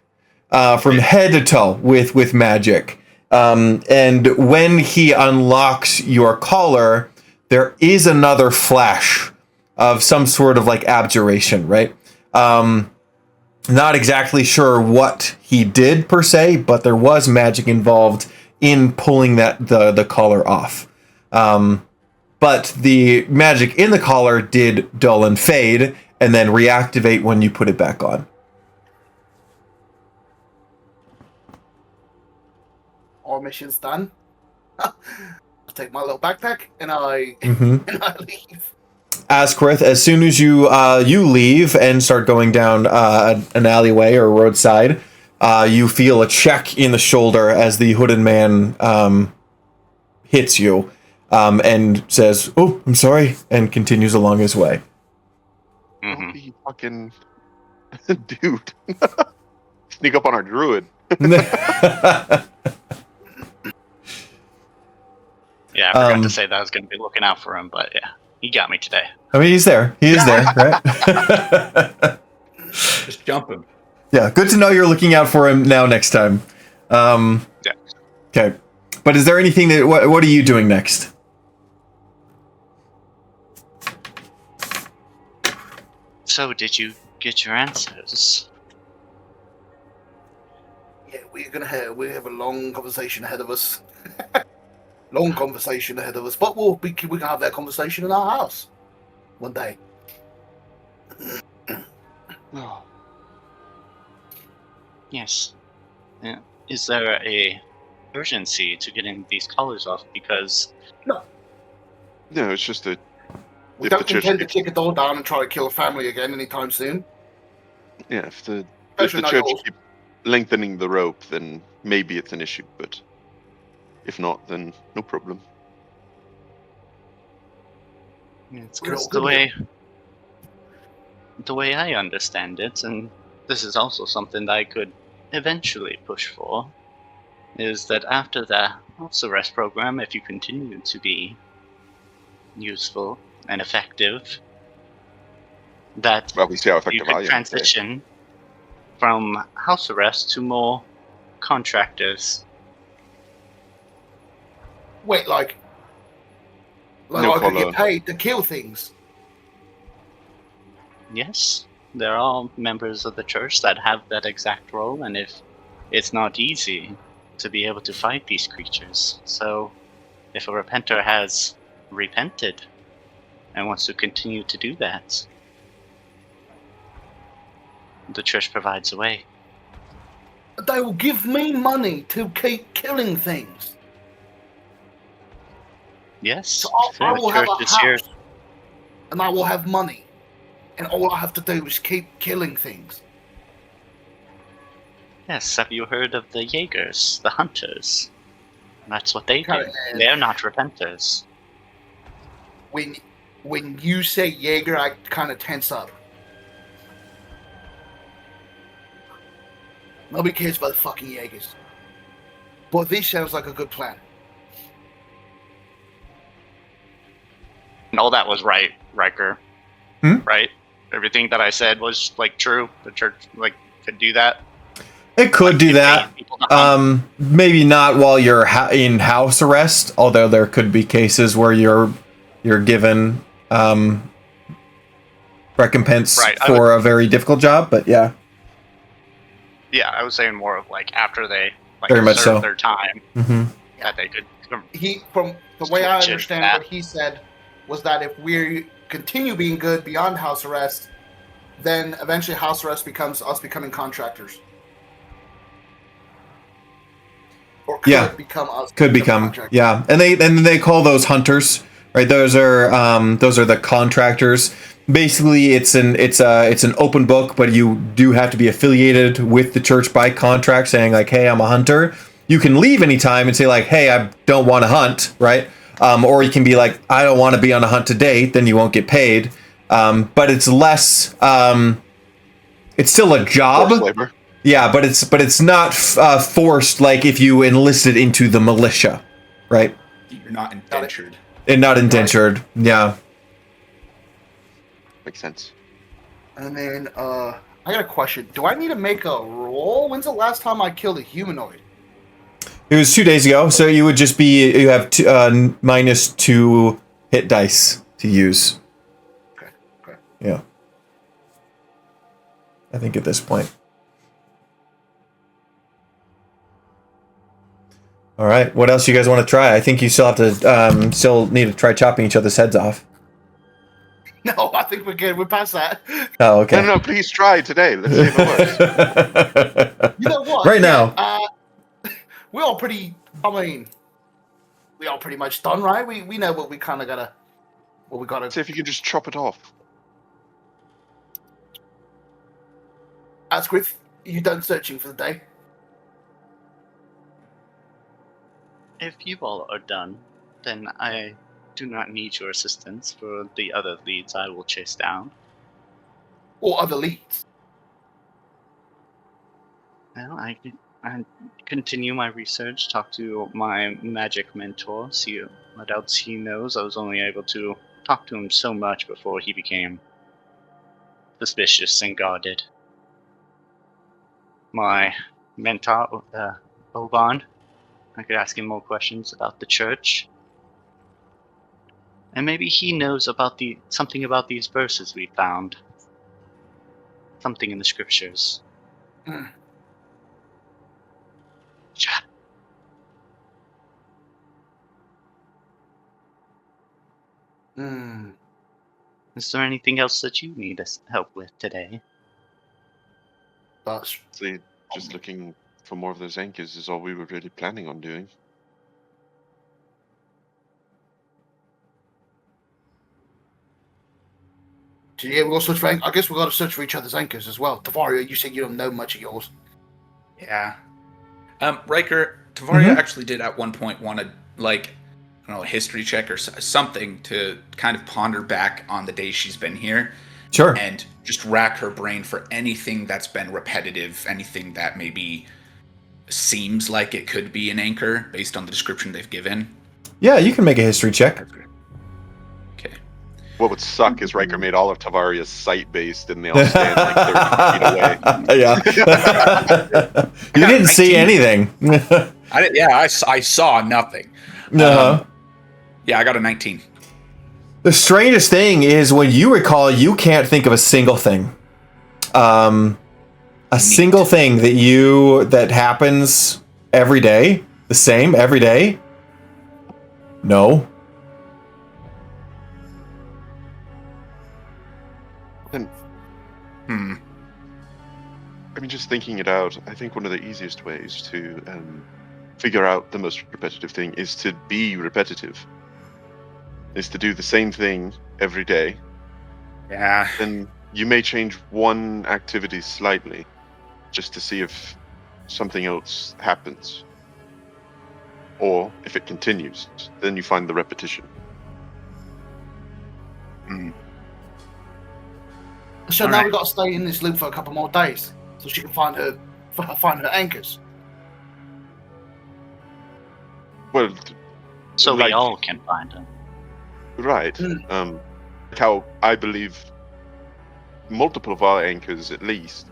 from head to toe with magic. And when he unlocks your collar, there is another flash of some sort of like abjuration, right? Not exactly sure what he did per se, but there was magic involved in pulling the collar off. But the magic in the collar did dull and fade, and then reactivate when you put it back on. Our mission's done. I take my little backpack and I leave. Azquireth, as soon as you leave and start going down an alleyway or roadside, you feel a check in the shoulder as the hooded man hits you and says, "Oh, I'm sorry," and continues along his way. Mm-hmm. You fucking dude. Sneak up on our druid. Yeah, I forgot to say that I was going to be looking out for him, but yeah, he got me today. I mean, he's there. He is there, right? Just jump him. Yeah, good to know you're looking out for him now next time. Yeah. Okay. But is there anything that... What are you doing next? So, did you get your answers? Yeah, we have a long conversation ahead of us. Long conversation ahead of us, but we can have that conversation in our house one day. Oh, Yes. Yeah. Is there a urgency to getting these collars off? Because No, no, it's just a we If the don't church intend to keeps- kick it all down and try to kill a family again anytime soon. yeah. If the Especially not church yours. keeps lengthening the rope, then maybe it's an issue. But if not, then no problem. it's We're all because good the way I understand it, and this is also something that I could eventually push for, is that after the house arrest program, if you continue to be useful and effective, that Well, we see how you effective I could am. transition from house arrest to more contractors. Wait, like No I could follow. get paid to kill things. Yes, there are members of the church that have that exact role, and if it's not easy to be able to fight these creatures. So, if a repenter has repented and wants to continue to do that, the church provides a way. They will give me money to keep killing things. Yes, So I the will have church a is here. house, and I will have money, and all I have to do is keep killing things. Yes, have you heard of the Jaegers, the hunters? That's what they do. Okay, and- They're not repenters. When you say Jaeger, I kind of tense up. Nobody cares about the fucking Jaegers. But this sounds like a good plan. And all that was right, Riker. Hmm? Right? Everything that I said was like true. The church could do that. It could do that. Pay people to hunt. Maybe not while you're in house arrest, although there could be cases where you're given recompense Right, I for a very difficult job. But yeah, Yeah, I was saying more of like after they Very much serve so. their time hmm that they could. He, from the way I Switch it understand back. what he said, was that if we continue being good beyond house arrest, then eventually house arrest becomes us becoming contractors. Or could Yeah. become us. could becoming become contractors. yeah, and they call those hunters, right? Those are the contractors. Basically, it's an open book, but you do have to be affiliated with the church by contract, saying like, hey, I'm a hunter. You can leave anytime and say like, hey, I don't want to hunt, right? Or you can be like, I don't want to be on a hunt today. Then you won't get paid. But it's less. It's still a job. Forced labor. Yeah, but it's not forced like if you enlisted into the militia, right? You're not indentured. And not indentured. Yeah. Makes sense. And then, I got a question. Do I need to make a roll? When's the last time I killed a humanoid? It was 2 days ago, so you would just be you have -2 hit dice to use. Okay. Yeah. I think at this point. All right. What else you guys want to try? I think you still have to still need to try chopping each other's heads off. No, I think we're good. We're past that. Oh, okay. No, please try today. Let's see if it works. You know what? Right now. We're all pretty. I mean, we all pretty much done, right? We know what we kind of gotta. What we gotta. See if you can just chop it off. Azquireth, you done searching for the day? If you all are done, then I do not need your assistance for the other leads I will chase down. Or other leads? Well, I continue my research, talk to my magic mentor, see what else he knows. I was only able to talk to him so much before he became suspicious and guarded. My mentor, Oban, I could ask him more questions about the church. And maybe he knows about something about these verses we found. something in the scriptures. Mm. Chat. Hmm. Is there anything else that you need us help with today? That's See, just looking for more of those anchors is all we were really planning on doing. so yeah. We got to search for. I guess we got to search for each other's anchors as well. Tavaria, you said you don't know much of yours. Yeah. Riker, Tavaria Mhm. actually did at one point want to, like, I don't know, a history check or something to kind of ponder back on the days she's been here Sure. and just rack her brain for anything that's been repetitive, anything that maybe seems like it could be an anchor based on the description they've given. Yeah, you can make a history check. Okay. What would suck is Riker made all of Tavaria's sight-based, and they all stand like 30 feet away. Yeah. You didn't see 19. anything. I saw nothing. No. Yeah, I got a 19. The strangest thing is when you recall, you can't think of a single thing. A single thing that happens every day, the same every day. No. And Hmm. I mean, just thinking it out, I think one of the easiest ways to figure out the most repetitive thing is to be repetitive. Is to do the same thing every day. Yeah. Then you may change one activity slightly, just to see if something else happens. Or if it continues, then you find the repetition. Hmm. So All now right. we got to stay in this loop for a couple more days, so she can find her anchors. Well, So Like- we all can find him. right. Mm. How I believe multiple of our anchors, at least,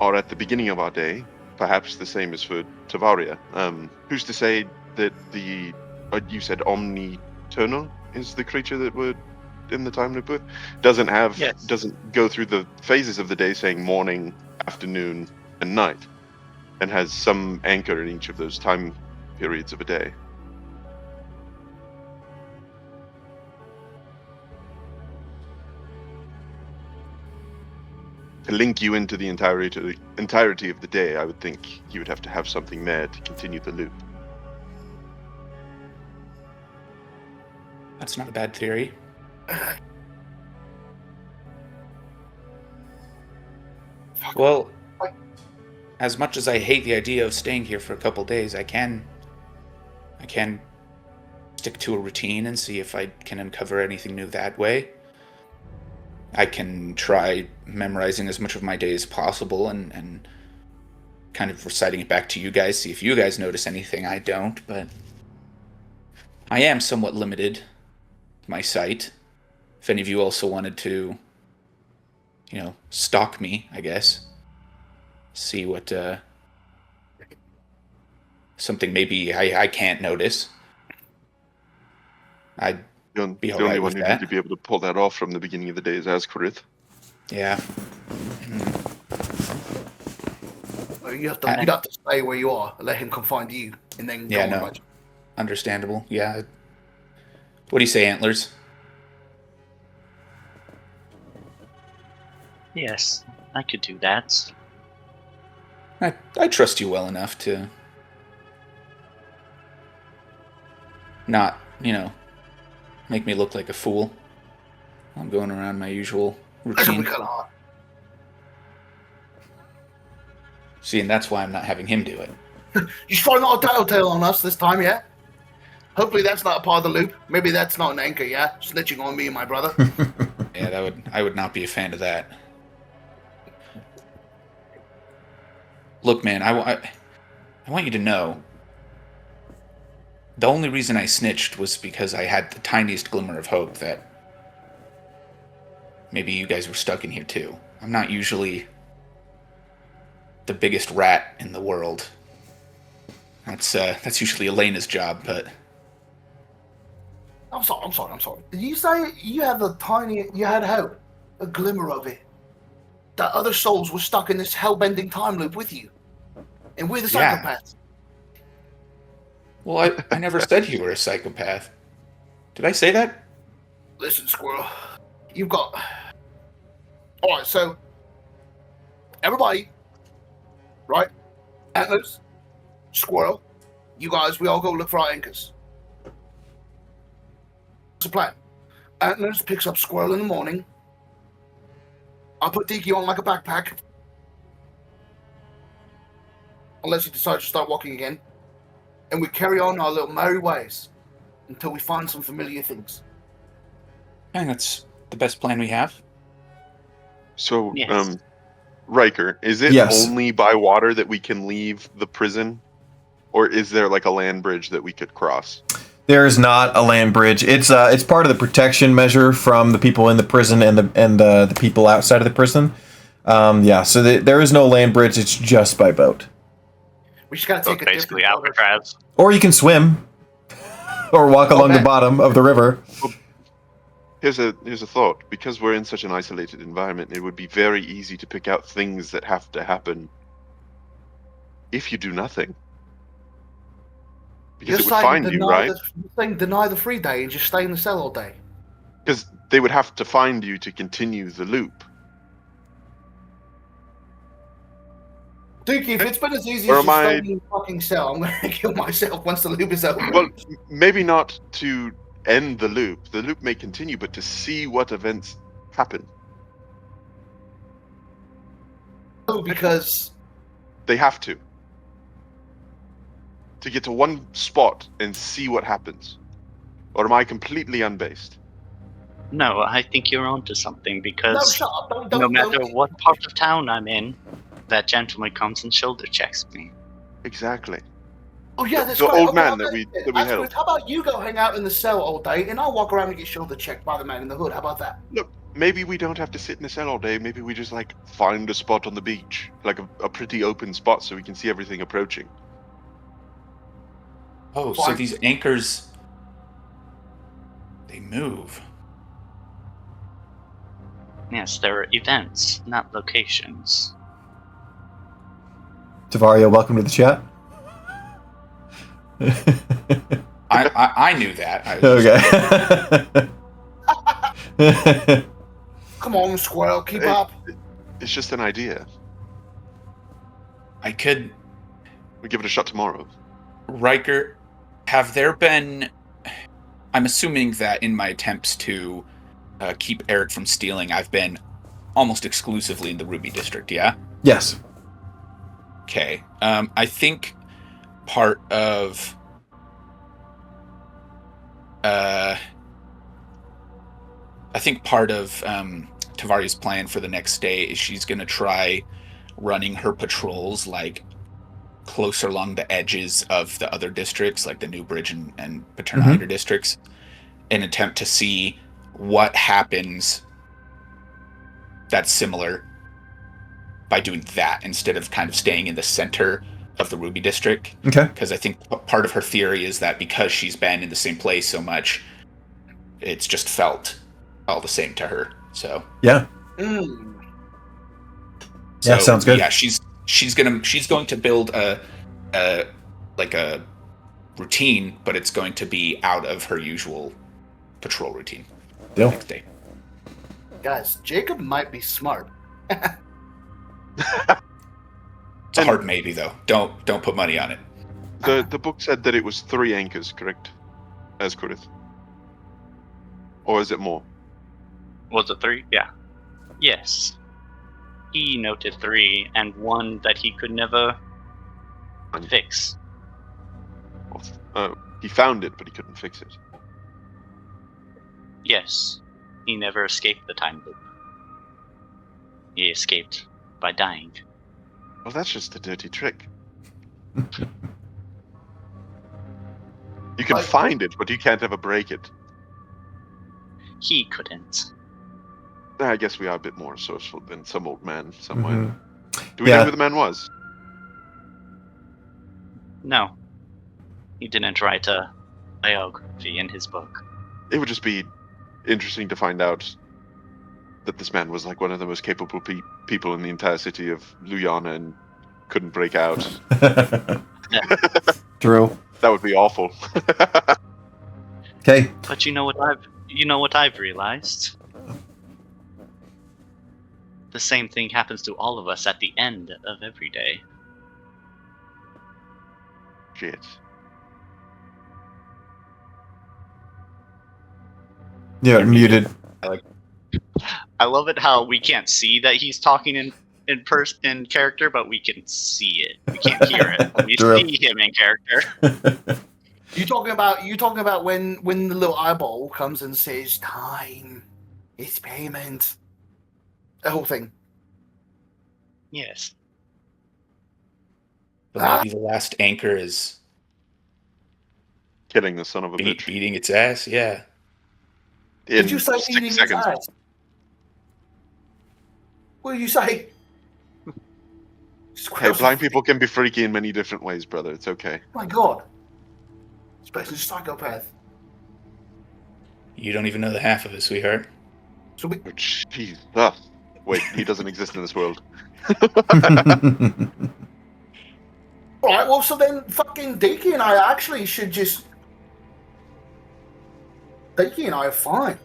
are at the beginning of our day, perhaps the same as for Tavaria. Who's to say that you said Omniternal is the creature that we're in the time loop with? Doesn't go through the phases of the day saying morning, afternoon, and night, and has some anchor in each of those time periods of a day. To link you into the entirety of the day, I would think you would have to have something there to continue the loop. That's not a bad theory. Well, as much as I hate the idea of staying here for a couple days, I can stick to a routine and see if I can uncover anything new that way. I can try memorizing as much of my day as possible and kind of reciting it back to you guys, see if you guys notice anything I don't, but I am somewhat limited in my sight. If any of you also wanted to, stalk me, I guess. See what, something maybe I can't notice. I'd The Be all only right one with who that. need to be able to pull that off from the beginning of the day is Azquireth. Yeah. You have to stay where you are and let him come find you, and then Yeah, go on no. about- Understandable. Yeah. What do you say, Antlers? Yes, I could do that. I trust you well enough to not, make me look like a fool. I'm going around my usual That's gonna be routine. kind of hard. See, and that's why I'm not having him do it. You try not a tattletale on us this time, yeah? Hopefully that's not a part of the loop. Maybe that's not an anchor, yeah? Snitching on me and my brother. Yeah, I would not be a fan of that. Look, man, I want you to know. The only reason I snitched was because I had the tiniest glimmer of hope that maybe you guys were stuck in here too. I'm not usually the biggest rat in the world. That's usually Elena's job, but I'm sorry. Did you say you had you had hope? A glimmer of it? that other souls were stuck in this hell-bending time loop with you. And we're the Yeah. psychopaths. Well, I never said you were a psychopath. Did I say that? Listen, Squirrel, you've got... Alright, so... Everybody, right? Antlers, Squirrel, you guys, we all go look for our anchors. What's the plan? Antlers picks up Squirrel in the morning. I'll put Deacon on like a backpack. Unless he decides to start walking again. And we carry on our little merry ways until we find some familiar things. I think that's the best plan we have. So, Yes. Riker, is it Yes. only by water that we can leave the prison? Or is there like a land bridge that we could cross? There is not a land bridge. It's part of the protection measure from the people in the prison and the people outside of the prison. So there is no land bridge. It's just by boat. We just gotta So take a basically different Alcatraz. Or you can swim, or walk along the Okay. bottom of the river. Here's a thought. Because we're in such an isolated environment, it would be very easy to pick out things that have to happen if you do nothing. Because it would find you, right? You're saying deny the free day and just stay in the cell all day. Because they would have to find you to continue the loop. Dookie, if it's been as easy Or as am just I- staying in the fucking cell, I'm gonna kill myself once the loop is over. Well, maybe not to end the loop. The loop may continue, but to see what events happen. No, because They have to. To get to one spot and see what happens. Or am I completely unbased? No, I think you're onto something no, because shut up! Don't, no matter don't. what part of town I'm in, that gentleman comes and shoulder checks me. Exactly. Oh yeah, that's the great. old Okay, man I'll that go we- ahead. that we Azquireth, held. How about you go hang out in the cell all day, and I'll walk around and get shoulder checked by the man in the hood. How about that? Look, maybe we don't have to sit in the cell all day. Maybe we just like find a spot on the beach, like a pretty open spot, so we can see everything approaching. Oh, so Fine. these anchors, they move. Yes, there are events, not locations. Tavaria, welcome to the chat. I knew that. I was Okay. Come on, Squirrel, keep Hey. up. It's just an idea. I could, We give it a shot tomorrow. Riker, have there been... I'm assuming that in my attempts to keep Eric from stealing, I've been almost exclusively in the Ruby District, yeah? Yes. Okay. I think part of... Tavaria's plan for the next day is she's going to try running her patrols like closer along the edges of the other districts, like the New Bridge and Paternoster districts, in an attempt to see what happens that's similar by doing that instead of kind of staying in the center of the Ruby District. Okay. Because I think part of her theory is that because she's been in the same place so much, it's just felt all the same to her. So Yeah. Mm. Yeah, sounds good. Yeah, she's going to build a routine, but it's going to be out of her usual patrol routine the Deal. next day. Guys, Jacob might be smart. It's a hard maybe though. Don't put money on it. The book said that it was 3 anchors, correct? Azquireth. Or is it more? Was it 3? Yeah. Yes. He noted 3, and one that he could never fix. He found it, but he couldn't fix it. Yes. He never escaped the time loop. He escaped by dying. Well, that's just a dirty trick. You can Like- find it, but you can't ever break it. He couldn't. I guess we are a bit more resourceful than some old man somewhere. Mhm. Do we Yeah. know who the man was? No. He didn't write a biography in his book. It would just be interesting to find out that this man was like one of the most capable people in the entire city of Luyarnha and couldn't break out. True. That would be awful. Okay. But you know what I've realized? The same thing happens to all of us at the end of every day. Shit. Yeah, muted. I love it how we can't see that he's talking in character, but we can see it. We can't hear it. We True. see him in character. You talking about when the little eyeball comes and says time, it's payment, the whole thing. Yes. But maybe the last anchor is Killing the son of a bitch. beating its ass. Yeah. Did you say 6 eating his seconds. ass? What did you say? Hey, blind people can be freaky in many different ways, brother. It's okay. My God. Especially psychopath. You don't even know the half of it, sweetheart. So we, Oh, jeez. Ah. Wait, he doesn't exist in this world. alright, well, so then fucking Deacon and I actually should just... Deacon and I are fine.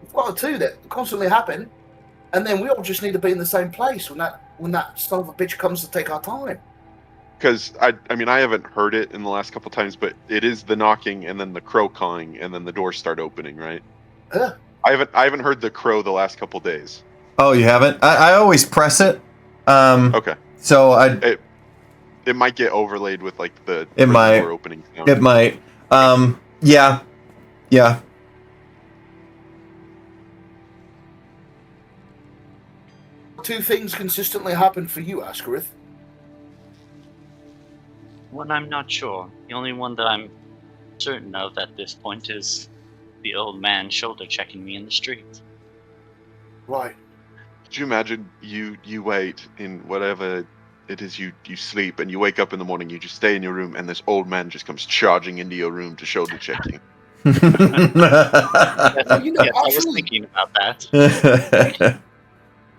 We've got the two that constantly happen, and then we all just need to be in the same place when that son of a bitch comes to take our time. Because I mean, I haven't heard it in the last couple times, but it is the knocking and then the crow cawing and then the doors start opening, right? Yeah. I haven't heard the crow the last couple days. Oh, you haven't? I always press it. Okay. So It might get overlaid with like the might. door opening sound. It might. Yeah. Yeah. Two things consistently happen for you, Azquireth. One I'm not sure. The only one that I'm certain of at this point is the old man shoulder checking me in the street. Right. Could you imagine you wait in whatever it is you sleep and you wake up in the morning, you just stay in your room and this old man just comes charging into your room to shoulder check you. Yes, You know, yes, I was actually- thinking about that.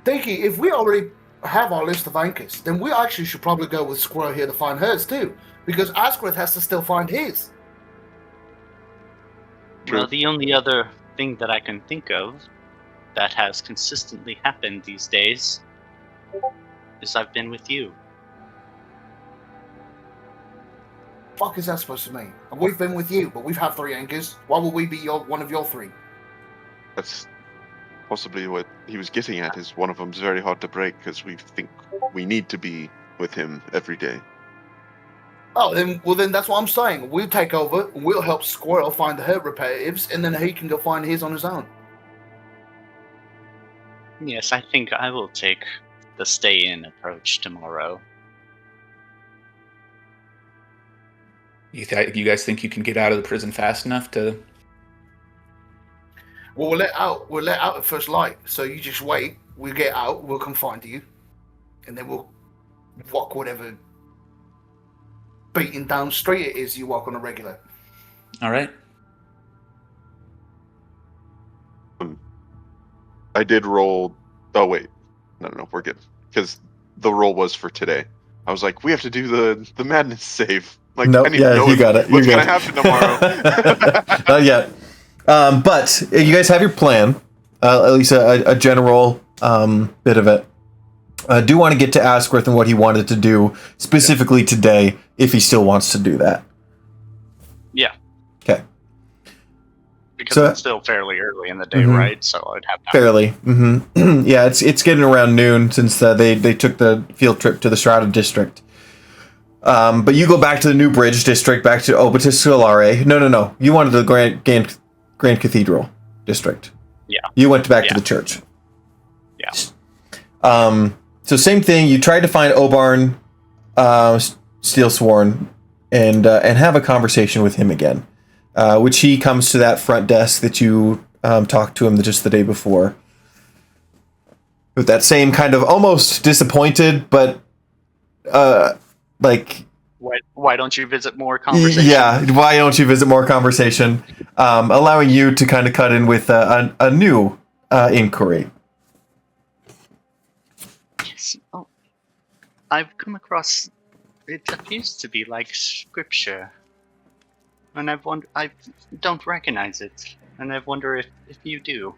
Deaky, if we already have our list of anchors, then we actually should probably go with Squirrel here to find hers too, because Azquireth has to still find his. Well, the only other thing that I can think of that has consistently happened these days is I've been with you. Fuck is that supposed to mean? And we've been with you, but we've had 3 anchors. Why will we be one of your 3? That's possibly what he was getting at, is one of them's very hard to break because we think we need to be with him every day. Oh, then that's what I'm saying. We'll take over, and we'll help Squirrel find the her reparatives, and then he can go find his on his own. Yes, I think I will take the stay-in approach tomorrow. You guys think you can get out of the prison fast enough to? Well, we'll let out at first light. So you just wait. We'll get out. We'll come find you, and then we'll walk whatever beating down street it is you walk on a regular. All right. I did roll. Oh wait, no, we're good because the roll was for today. I was like, we have to do the madness save. Like, No, I need to know you got it. what's You're gonna good. happen tomorrow. Not yet. But you guys have your plan, at least a general bit of it. I do want to get to Azquireth and what he wanted to do specifically today, if he still wants to do that. Yeah. Okay. Because So- it's still fairly early in the day, Mhm. right? So I'd have to. Fairly. Mm-hmm. Yeah, it's getting around noon since they took the field trip to the Shrouded District. But you go back to the New Bridge District, back to Obitus Solare. No. You wanted the Grand Cathedral District. Yeah. You went back to Yeah. the church. Yeah. So same thing. You tried to find Obarn, Steelsworn, and have a conversation with him again. Which he comes to that front desk that you talked to him just the day before. With that same kind of almost disappointed, but like, Why don't you visit more conversation? yeah, why don't you visit more conversation? Allowing you to kind of cut in with a new inquiry. Oh, I've come across. It appears to be like scripture, and I don't recognize it, and I wonder if you do.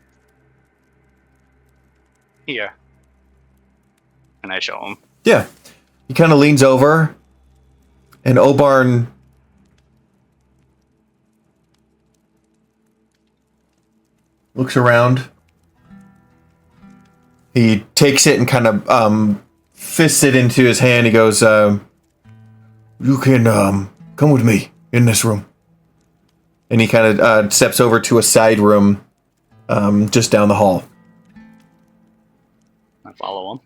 Here, and I show him. Yeah. He kind of leans over, and Obarn looks around. He takes it and kind of fists it into his hand. He goes, you can come with me in this room. And he kind of steps over to a side room just down the hall. I follow him.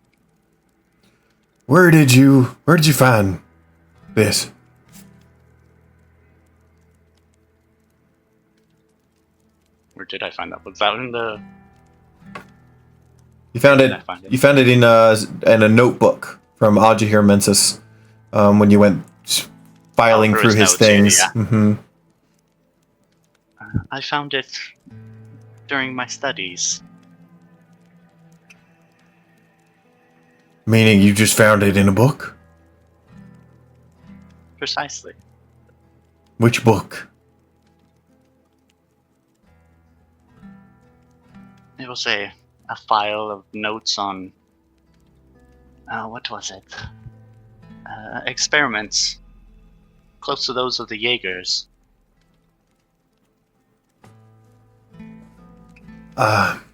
Where did you find this? Where did I find that? Was that in the? You found Where it. did I find it? You found it in a notebook from Ajahir Mensis when you went filing through through his his notes, yeah, things. yeah. Mm-hmm. I found it during my studies. Meaning you just found it in a book? Precisely. Which book? It was a file of notes on. What was it? Experiments. Close to those of the Jaegers. Alright.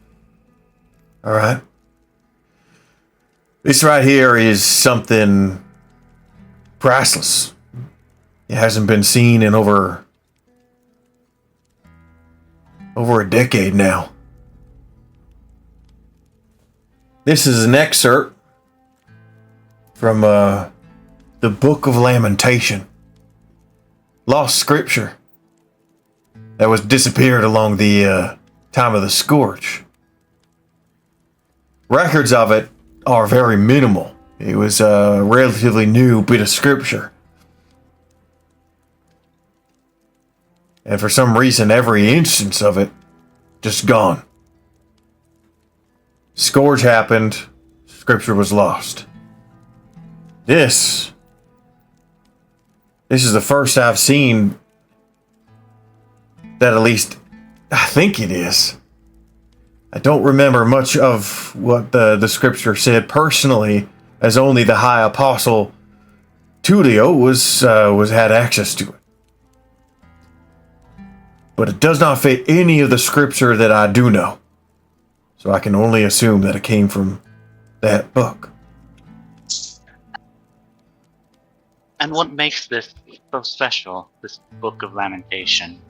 This right here is something priceless. It hasn't been seen in over a decade now. This is an excerpt from the Book of Lamentation. Lost scripture that was disappeared along the time of the Scourge. Records of it are very minimal. It was a relatively new bit of scripture. And for some reason, every instance of it just gone. Scourge happened, scripture was lost. This is the first I've seen that, at least I think it is. I don't remember much of what the scripture said personally, as only the High Apostle Tulio was had access to it. But it does not fit any of the scripture that I do know. So I can only assume that it came from that book. And what makes this so special, this Book of Lamentation?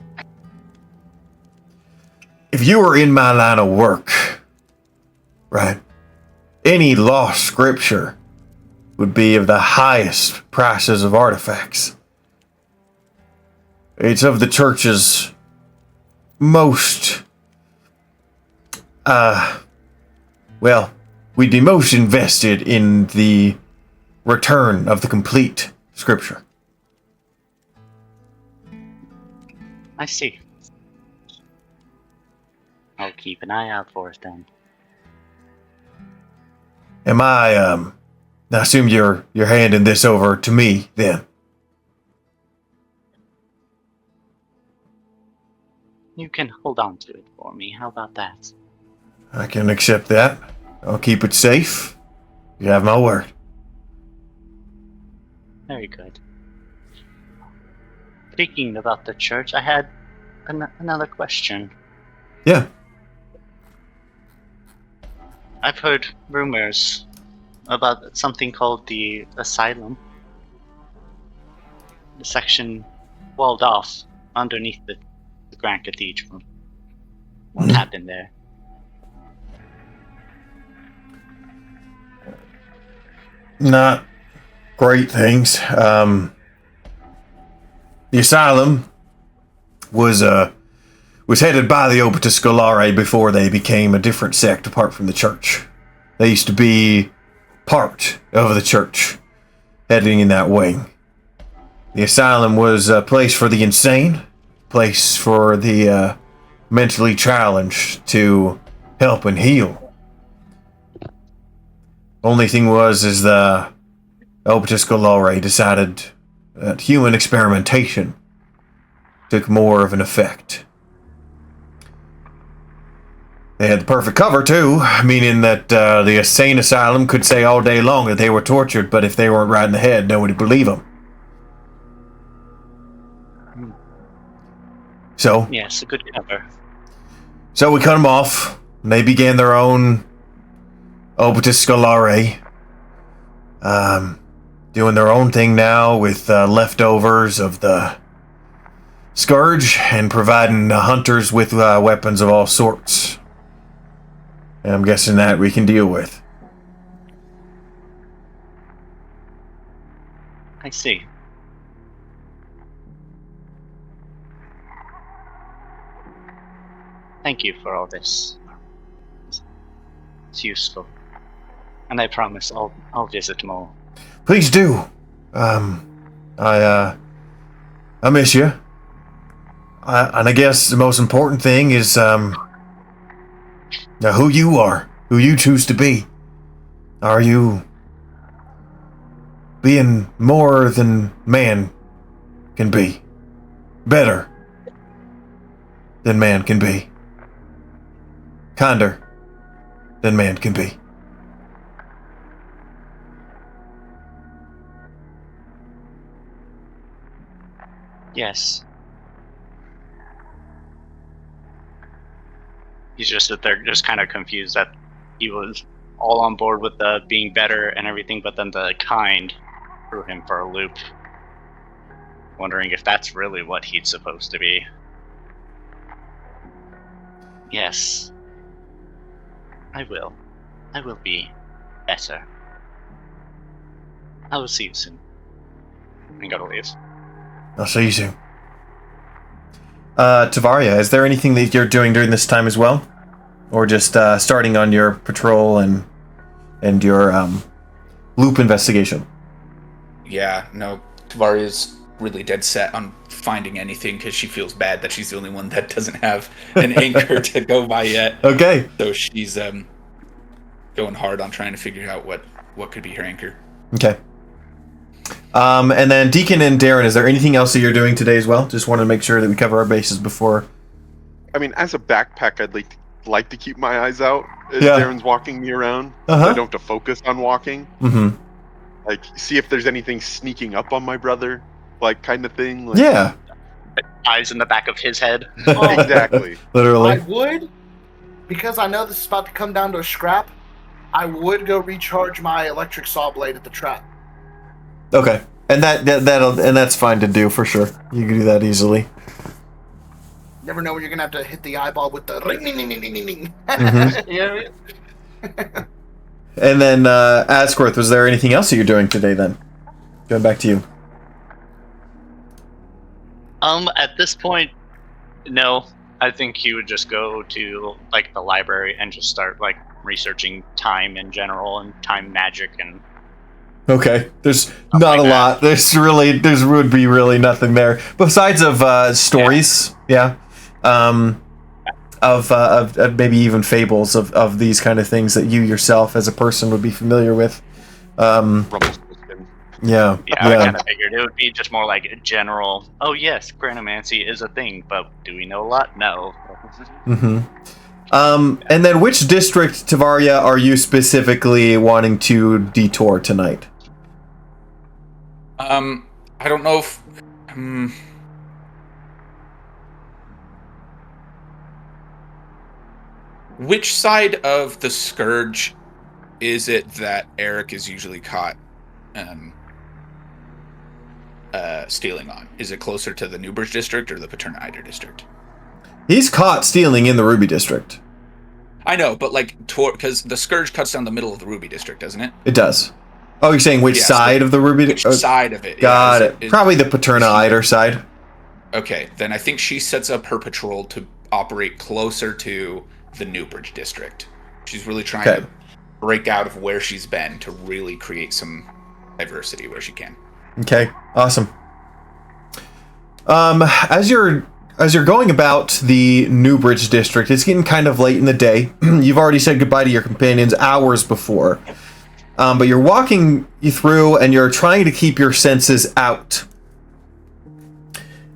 If you were in my line of work, right, any lost scripture would be of the highest prices of artifacts. It's of the church's most, we'd be most invested in the return of the complete scripture. I see. I'll keep an eye out for it then. Am I assume you're handing this over to me then? You can hold on to it for me. How about that? I can accept that. I'll keep it safe. You have my word. Very good. Speaking about the church, I had another question. Yeah. I've heard rumors about something called the Asylum. The section walled off underneath the Grand Cathedral. What happened there? Not great things. The Asylum was headed by the Obitus Scholare before they became a different sect apart from the church. They used to be part of the church, heading in that wing. The Asylum was a place for the insane, place for the mentally challenged to help and heal. Only thing is the Opus Galore decided that human experimentation took more of an effect. They had the perfect cover, too, meaning that the insane asylum could say all day long that they were tortured, but if they weren't right in the head, nobody would believe them. So, Yes, a good cover. so we cut them off, and they began their own Opus Galore, doing their own thing now with leftovers of the Scourge and providing hunters with weapons of all sorts. And I'm guessing that we can deal with. I see. Thank you for all this. It's useful. And I promise I'll visit more. Please do. I miss you. And I guess the most important thing is who you are, who you choose to be. Are you being more than man can be? Better than man can be? Kinder than man can be? Yes. He's just that they're just kind of confused that he was all on board with the being better and everything, but then the kind threw him for a loop. Wondering if that's really what he's supposed to be. Yes. I will. I will be better. I will see you soon. And go to leave. I'll see you soon. Tavaria, is there anything that you're doing during this time as well? Or just starting on your patrol and your loop investigation? Yeah, no, Tavaria's really dead set on finding anything because she feels bad that she's the only one that doesn't have an anchor to go by yet. Okay. So she's going hard on trying to figure out what could be her anchor. Okay. And then Deacon and Derrin, is there anything else that you're doing today as well? Just want to make sure that we cover our bases before. I mean, as a backpack, I'd like to keep my eyes out as Yeah. Darren's walking me around. Uh-huh. I don't have to focus on walking. Mm-hmm. Like, see if there's anything sneaking up on my brother, like, kind of thing. Like, Yeah. Eyes in the back of his head. exactly. Literally. I would, because I know this is about to come down to a scrap, I would go recharge my electric saw blade at the trap. Okay. And that's fine to do for sure. You can do that easily. Never know when you're gonna have to hit the eyeball with the ring, ding, ding, ding, ding, ding. Mhm. You know what I mean? And then Azquireth, was there anything else that you're doing today then? Going back to you. At this point, no. I think he would just go to like the library and just start like researching time in general and time magic and Okay. There's not like a that. lot. There would be really nothing there. Besides of stories, yeah. Of maybe even fables of these kind of things that you yourself as a person would be familiar with. Rumpelstiltskin. Yeah. yeah, I kind of figured it would be just more like a general. Oh yes, Granomancy is a thing, but do we know a lot? No. Mm-hmm. And then which district, Tavaria, are you specifically wanting to detour tonight? I don't know if which side of the Scourge is it that Eric is usually caught stealing on? Is it closer to the Newbridge district or the Paterna Eider district? He's caught stealing in the Ruby district. I know, but like, because the Scourge cuts down the middle of the Ruby district, doesn't it? It does. Oh, you're saying which Yeah, side so of the Ruby Which district? side of it? Got yeah, it. Probably the Paterna Eider side. Okay, then I think she sets up her patrol to operate closer to the Newbridge district. She's really trying Okay. to break out of where she's been to really create some diversity where she can. Okay, awesome. As you're going about the Newbridge district, it's getting kind of late in the day. You've already said goodbye to your companions hours before. But you're walking through and you're trying to keep your senses out.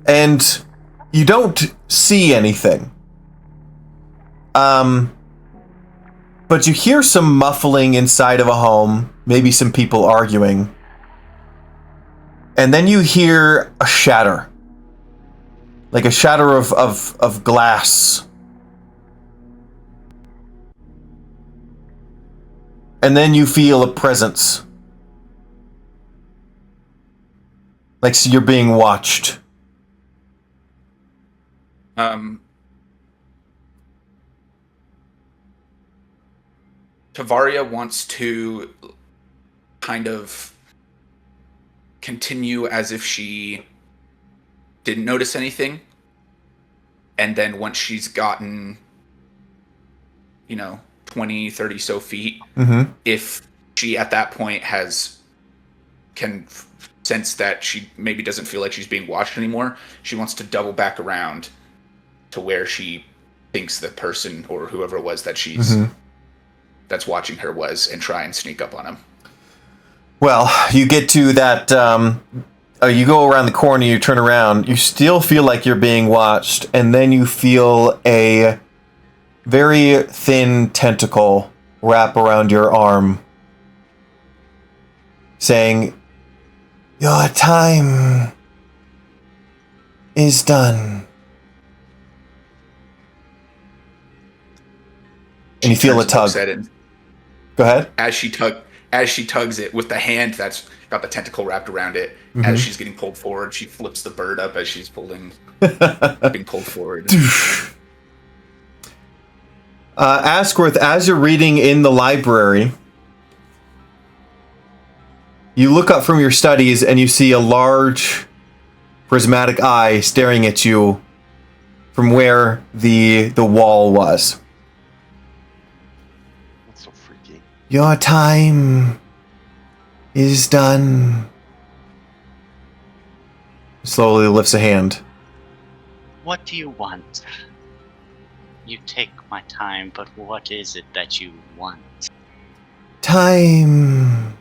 And you don't see anything. But you hear some muffling inside of a home, maybe some people arguing. And then you hear a shatter. Like a shatter of glass. And then you feel a presence. Like so you're being watched. Tavaria wants to kind of continue as if she didn't notice anything. And then once she's gotten, 20, 30 so feet, if she at that point can sense that she maybe doesn't feel like she's being watched anymore, she wants to double back around to where she thinks the person or whoever it was that that's watching her was, and try and sneak up on him. Well, you get to that, you go around the corner, you turn around, you still feel like you're being watched, and then you feel a very thin tentacle wrap around your arm, saying, "Your time is done." And you feel a tug. Go ahead. As she tugs it with the hand that's got the tentacle wrapped around it, as she's getting pulled forward, she flips the bird up as she's being pulled forward. Azquireth, as you're reading in the library, you look up from your studies and you see a large prismatic eye staring at you from where the wall was. That's so freaky. Your time is done. Slowly lifts a hand. What do you want? You take my time, but what is it that you want? Time.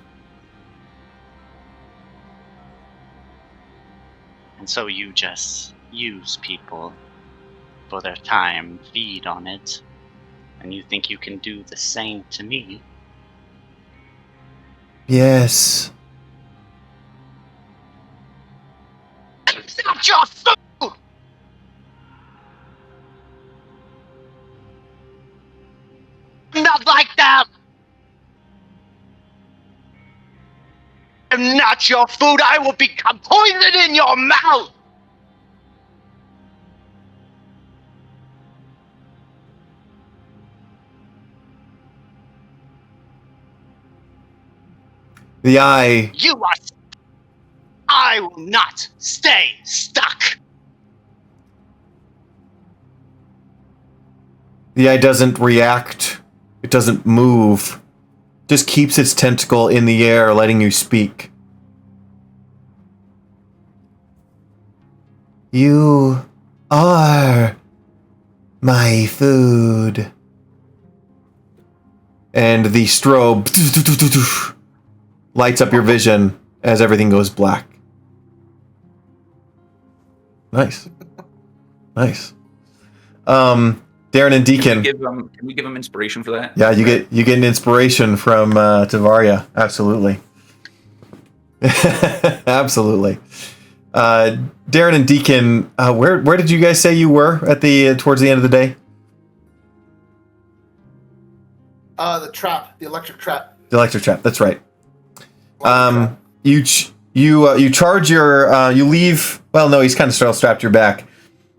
And so you just use people for their time, feed on it, and you think you can do the same to me? Yes. It's not your food! I'm not like that! I'm not your food! I will become poison in your mouth! The eye. You are... I will not stay stuck! The eye doesn't react. It doesn't move. Just keeps its tentacle in the air, letting you speak. You are my food. And the strobe lights up your vision as everything goes black. Nice. Nice. Derrin and Deacon. Can we give him inspiration for that? Yeah, you get an inspiration from Tavaria. Absolutely. Absolutely. Derrin and Deacon, where did you guys say you were at towards the end of the day? The trap, the electric trap. The electric trap. That's right. You charge your you leave. Well, no, he's kind of still strapped your back.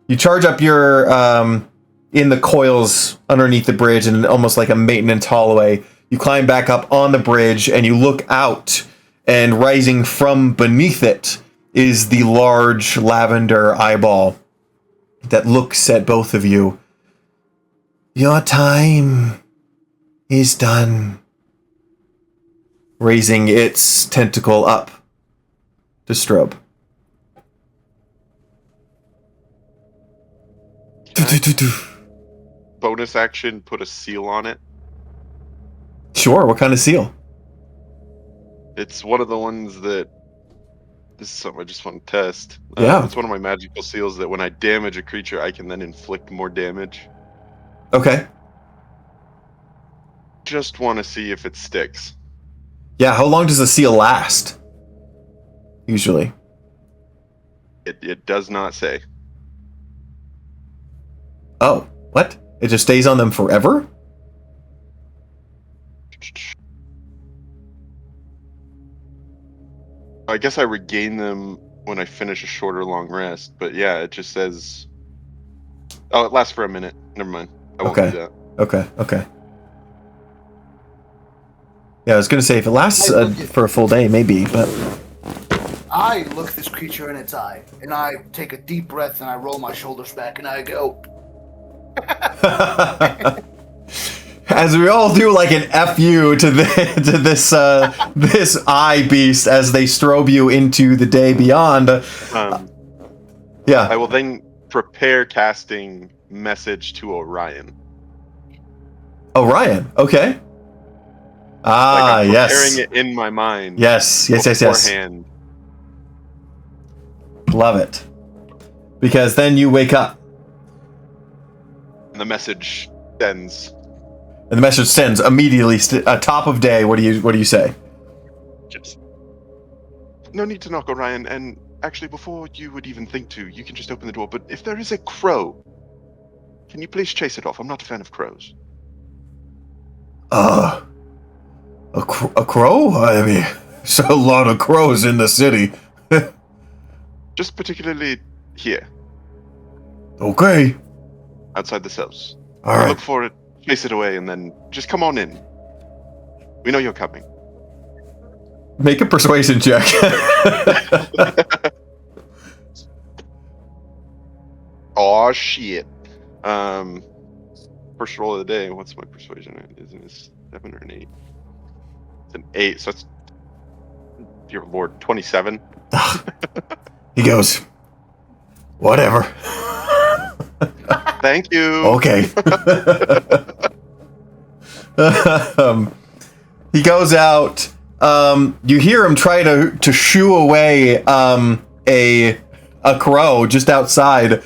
You charge up your in the coils underneath the bridge, and almost like a maintenance hallway. You climb back up on the bridge, and you look out, and rising from beneath it is the large lavender eyeball that looks at both of you. Your time is done. Raising its tentacle up to strobe. Bonus action, put a seal on it. Sure, what kind of seal? It's one of the ones that. This is something I just want to test. Yeah. It's one of my magical seals that when I damage a creature, I can then inflict more damage. Okay. Just want to see if it sticks. Yeah, how long does the seal last? Usually. It does not say. Oh, what? It just stays on them forever? I guess I regain them when I finish a short or long rest, but yeah, it just says. Oh, it lasts for a minute. Never mind. I won't do that. Okay. Yeah, I was gonna say if it lasts for a full day, maybe, but I look this creature in its eye, and I take a deep breath, and I roll my shoulders back, and I go, as we all do, like an FU to this eye beast as they strobe you into the day beyond. Yeah, I will then prepare casting message to Orion. Orion. Okay. Ah, I'm yes. preparing it in my mind. Yes. Beforehand. Love it. Because then you wake up. And the message sends. And the message sends immediately, top of day. What do you say? Just No need to knock, Orion. And actually, before you would even think to, you can just open the door. But if there is a crow, can you please chase it off? I'm not a fan of crows. A crow? I mean, there's a lot of crows in the city. Just particularly here, Okay. outside this house. All right. Look for it, chase it away, and then just come on in. We know you're coming. Make a persuasion check. Aw, shit. First roll of the day. What's my persuasion? Isn't it 7 or an 8? It's an 8, so it's. Dear Lord, 27. He goes, whatever. Thank you. Okay. He goes out. You hear him try to shoo away a crow just outside.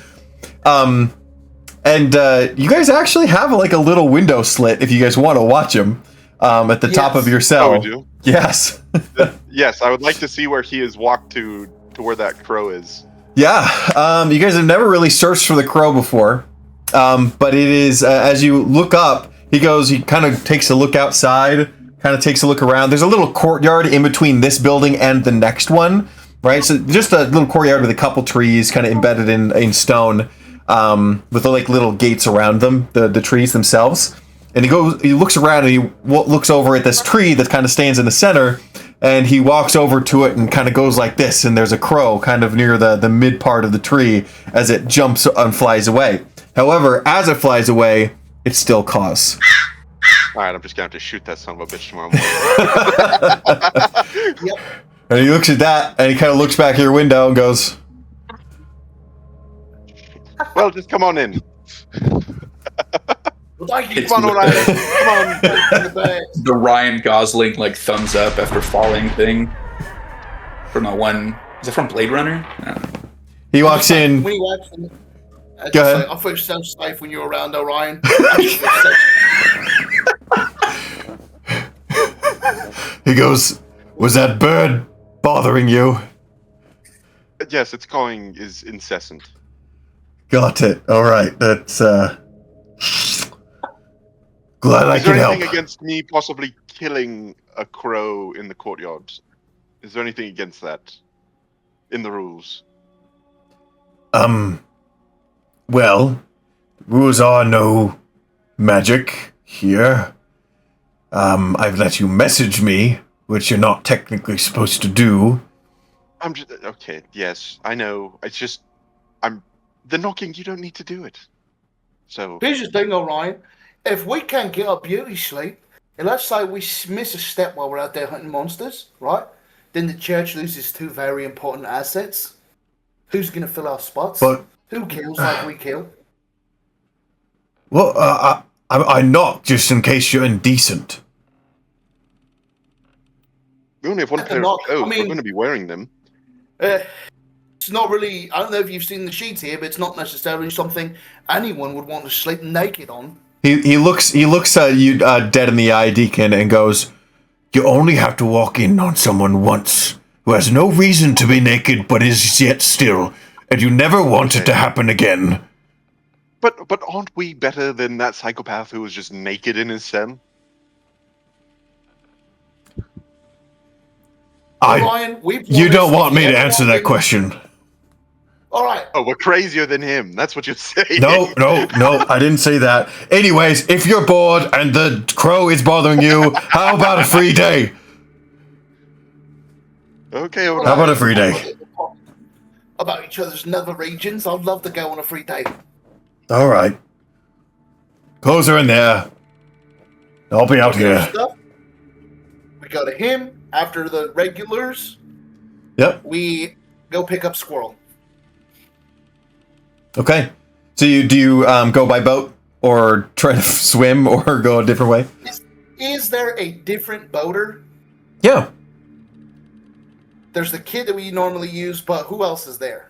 And you guys actually have like a little window slit if you guys want to watch him at the top of your cell. Oh, we do? Yes. Yes, I would like to see where he has walked to where that crow is. Yeah. You guys have never really searched for the crow before. But it is, as you look up, he kind of takes a look outside, kind of takes a look around. There's a little courtyard in between this building and the next one, right? So just a little courtyard with a couple trees kind of embedded in stone, with like little gates around them, the trees themselves. And he looks around and he looks over at this tree that kind of stands in the center, and he walks over to it and kind of goes like this, and there's a crow kind of near the mid part of the tree as it jumps and flies away. However, as it flies away, it still caws. Alright, I'm just gonna have to shoot that son of a bitch tomorrow morning. yep. And he looks at that, and he kind of looks back at your window and goes, Well, just come on in. Well, thank you. It's Come on, with Orion. Come on. the Ryan Gosling like thumbs up after falling thing from that one. Is it from Blade Runner? No. he walks in. When he walks in, Go ahead. I feel so safe when you're around, Orion. He goes, was that bird bothering you? Yes, its calling is incessant. Got it. All right. That's glad I Is there can help. anything against me possibly killing a crow in the courtyard? Is there anything against that in the rules? Well, rules are no magic here. I've let you message me, which you're not technically supposed to do. I'm just okay. Yes, I know. It's just the knocking. You don't need to do it. So Here's the thing, Orion. If we can't get our beauty sleep, and let's say we miss a step while we're out there hunting monsters, right? Then the church loses two very important assets. Who's going to fill our spots? But Who kills like we kill? well, I knock just in case you're indecent. We only have one At the pair of knock, clothes. I mean- We're going to be wearing them. It's not really. I don't know if you've seen the sheets here, but it's not necessarily something anyone would want to sleep naked on. He looks you dead in the eye, Deacon, and goes, "You only have to walk in on someone once who has no reason to be naked but is yet still, and you never want it to happen again." But aren't we better than that psychopath who was just naked in his cell? Ryan, You don't want me to answer that question. All right. Oh, we're crazier than him. That's what you're saying. No, I didn't say that. Anyways, if you're bored and the crow is bothering you, how about a free day? Okay, How about a free day? About each other's nether regions. I'd love to go on a free day. All right. Clothes are in there. I'll be out here. Stuff. We go to him after the regulars. Yep. We go pick up Squirrel. Okay. So do you go by boat or try to swim or go a different way? Is there a different boater? Yeah. There's the kid that we normally use, but who else is there?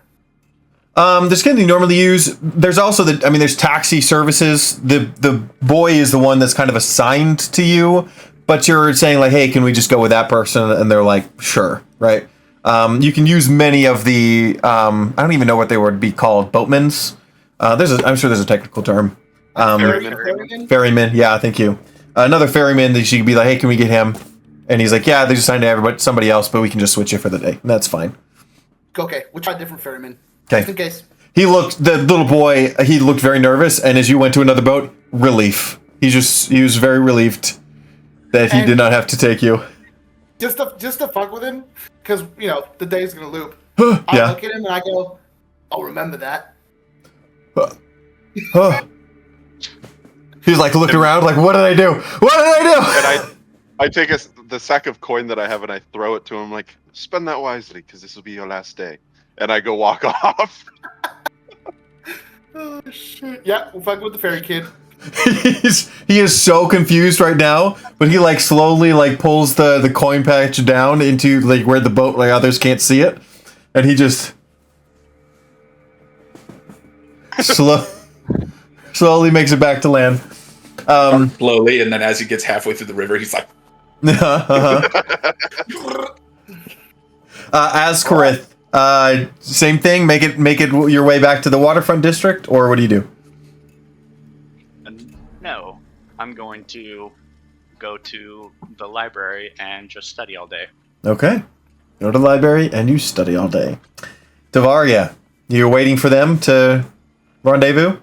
The skin you normally use. There's also there's taxi services. The boy is the one that's kind of assigned to you, but you're saying like, hey, can we just go with that person? And they're like, sure, right? You can use many of the I don't even know what they would be called, boatmans. I'm sure there's a technical term. Ferryman? Ferryman, yeah, thank you. Another ferryman that you could be like, hey, can we get him? And he's like, yeah, they just signed to everybody, somebody else, but we can just switch it for the day. And that's fine. Okay, we'll try different ferryman. Okay. Just in case. The little boy, he looked very nervous, and as you went to another boat, relief. He was very relieved that he did not have to take you. Just to fuck with him, because, the day's going to loop. Yeah. I look at him and I go, I'll remember that. He's like looking around, like, what did I do? What did I do? And I take the sack of coin that I have and I throw it to him, like, spend that wisely, because this will be your last day. And I go walk off. Oh, shit. Yeah, we'll fuck with the fairy kid. He is so confused right now, but he like slowly like pulls the coin patch down into like where the boat like others can't see it, and he just slowly makes it back to land. Slowly, and then as he gets halfway through the river, he's like, Azquireth, same thing. Make it your way back to the waterfront district, or what do you do? No, I'm going to go to the library and just study all day. Okay. Go to the library and you study all day. Tavaria, you're waiting for them to rendezvous?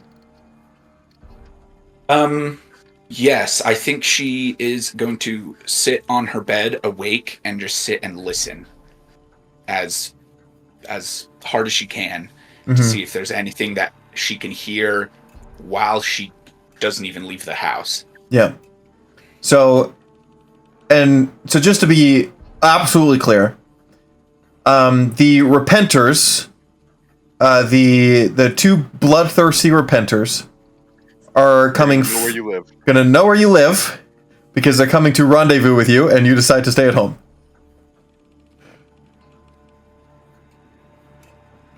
Yes, I think she is going to sit on her bed awake and just sit and listen as hard as she can to see if there's anything that she can hear while she doesn't even leave the house. Yeah. So just to be absolutely clear, the repenters, the two bloodthirsty repenters are coming. Know where you live. Gonna know where you live because they're coming to rendezvous with you, and you decide to stay at home.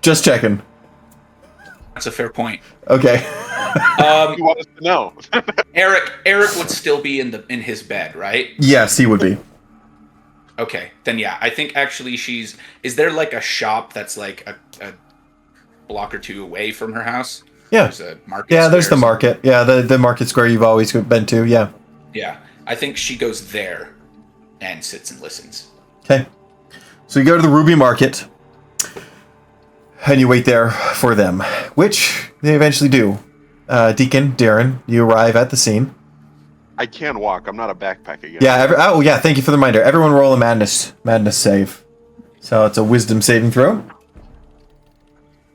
Just checking. That's a fair point. Okay. You want us to know. Eric would still be in his bed, right? Yes, he would be. Okay, then yeah, I think actually is there like a shop that's like a block or two away from her house? Yeah. There's a market. Yeah, there's the square or market. Yeah, the market square you've always been to. Yeah. something. Yeah, I think she goes there and sits and listens. Okay. So you go to the Ruby Market, and you wait there for them, which they eventually do. Deacon, Derrin, you arrive at the scene. I can walk. I'm not a backpack again. Yeah. Yeah. Thank you for the reminder. Everyone roll a madness save. So it's a wisdom saving throw.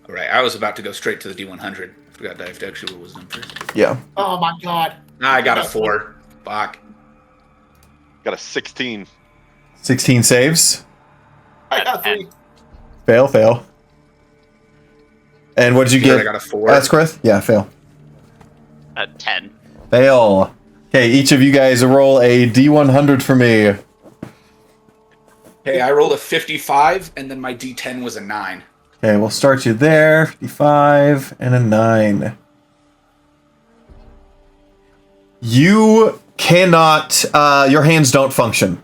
All right, I was about to go straight to the D100. Forgot I have to actually roll wisdom first. Yeah. Oh my god. I got a 4. Fuck. Got a 16. 16 saves. I got 3. Fail. And what did you Here, get? I got a 4. Azquireth? Yeah, fail. A 10. Fail. Okay, each of you guys roll a D100 for me. Okay, I rolled a 55, and then my D10 was a 9. Okay, we'll start you there. 55 and a 9. You cannot, your hands don't function.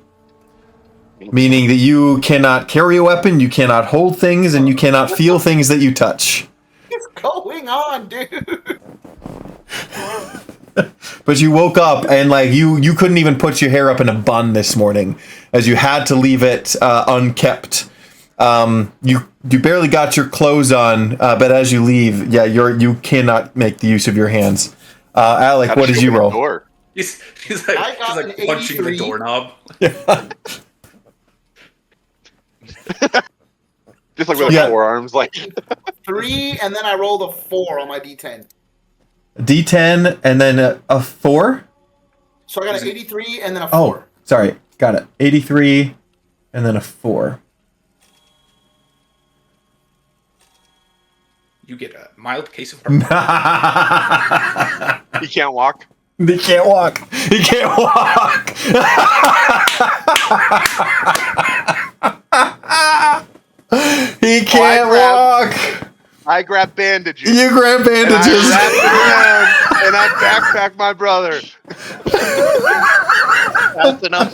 Meaning that you cannot carry a weapon, you cannot hold things, and you cannot feel things that you touch. What's going on, dude? But you woke up and like you couldn't even put your hair up in a bun this morning, as you had to leave it unkept. You barely got your clothes on, but as you leave, you cannot make the use of your hands. Alec, what did you roll? Door? He's like, I got he's like an punching the 83. doorknob. Just like with Yeah. forearms, like 3, and then I rolled a 4 on my D10. D10 and then a 4? So I got an 83 and then a 4. Oh, sorry. Got it. 83 and then a 4. You get a mild case of heart. he can't walk. He can't walk. He can't walk. He can't walk. I grab bandages. You grab and I bandages. wrap it around, and I backpack my brother. That's enough.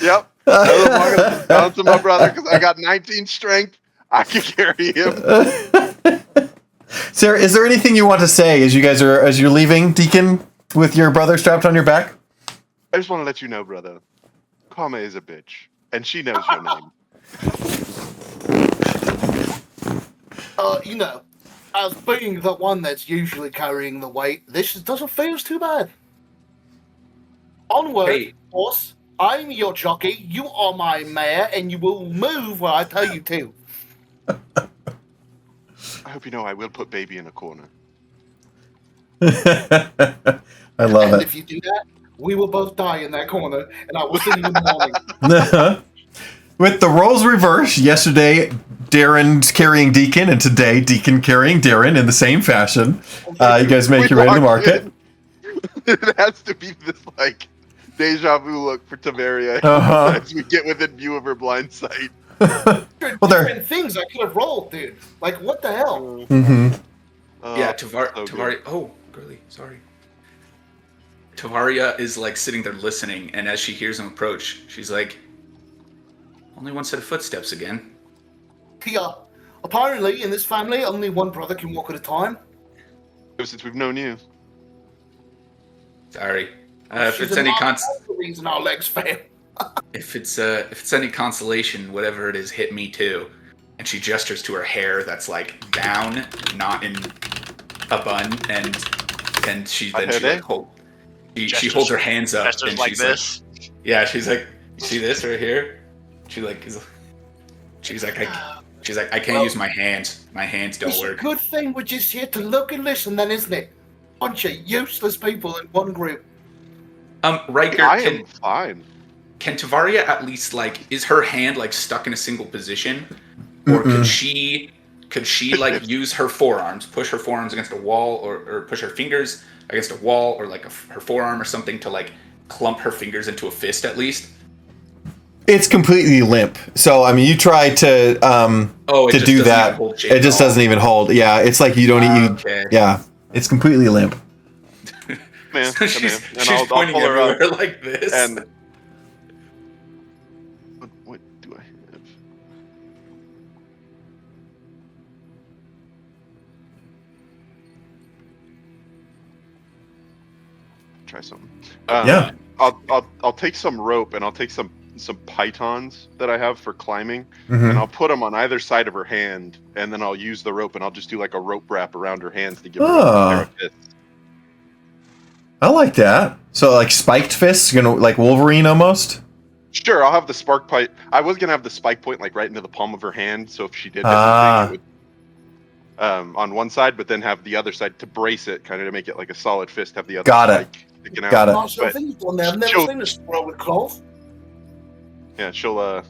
Yep. I was walking down to my brother because I got 19 strength. I can carry him. Sarah, is there anything you want to say as you're leaving, Deacon, with your brother strapped on your back? I just want to let you know, brother. Karma is a bitch, and she knows your name. As being the one that's usually carrying the weight, this doesn't feel too bad. Onward, Hey. horse. I'm your jockey, you are my mare, and you will move where I tell you to. I hope you know I will put baby in a corner. I love And it. if you do that, we will both die in that corner, and I will see you in the morning. With the roles reversed, yesterday Derrin carrying Deacon, and today Deacon carrying Derrin in the same fashion. You guys make your way to the market. It has to be this like deja vu look for Tavaria as we get within view of her blind sight. Well, there. Different things I could have rolled, dude. Like, what the hell? Mm-hmm. Yeah, so Tavaria. Oh, girly, sorry. Tavaria is like sitting there listening, and as she hears him approach, she's like, "Only one set of footsteps again." Yeah. Apparently, in this family, only one brother can walk at a time. Ever since we've known you. Sorry. If She's it's any the reason our legs fail. if it's any consolation, whatever it is hit me too. And she gestures to her hair that's like down, not in a bun, and she holds her hands up Gestures and like she's this. like, yeah, she's like, you see this right here? She's like, I can't use my hands. My hands don't It's a work. good thing we're just here to look and listen, then, isn't it? Bunch of useless people in one group. Riker, I am fine. can Tavaria at least like, is her hand like stuck in a single position, or could she like use her forearms, push her forearms against a wall, or push her fingers against a wall, or like her forearm or something to like clump her fingers into a fist at least? It's completely limp. So I mean, you try to Just do doesn't that. even hold shape It just at all. doesn't even hold. Yeah, it's like you don't even. Okay. Yeah, it's completely limp. Man, So she's and she's pointing pull her up. everywhere like this. And what do I have? Try something. Yeah. I'll take some rope and I'll take some pythons that I have for climbing, and I'll put them on either side of her hand, and then I'll use the rope and I'll just do like a rope wrap around her hands to give her a pair of fists. I like that. So like spiked fists, like Wolverine almost. Sure, I'll have the spark pipe. I was gonna have the spike point like right into the palm of her hand, so if she did anything, it would, on one side, but then have the other side to brace it, kind of to make it like a solid fist. Have the other Got it. spike sticking out. Got it. Oh, so I think you've done that. I've never seen a squirrel with claws. Yeah, she'll.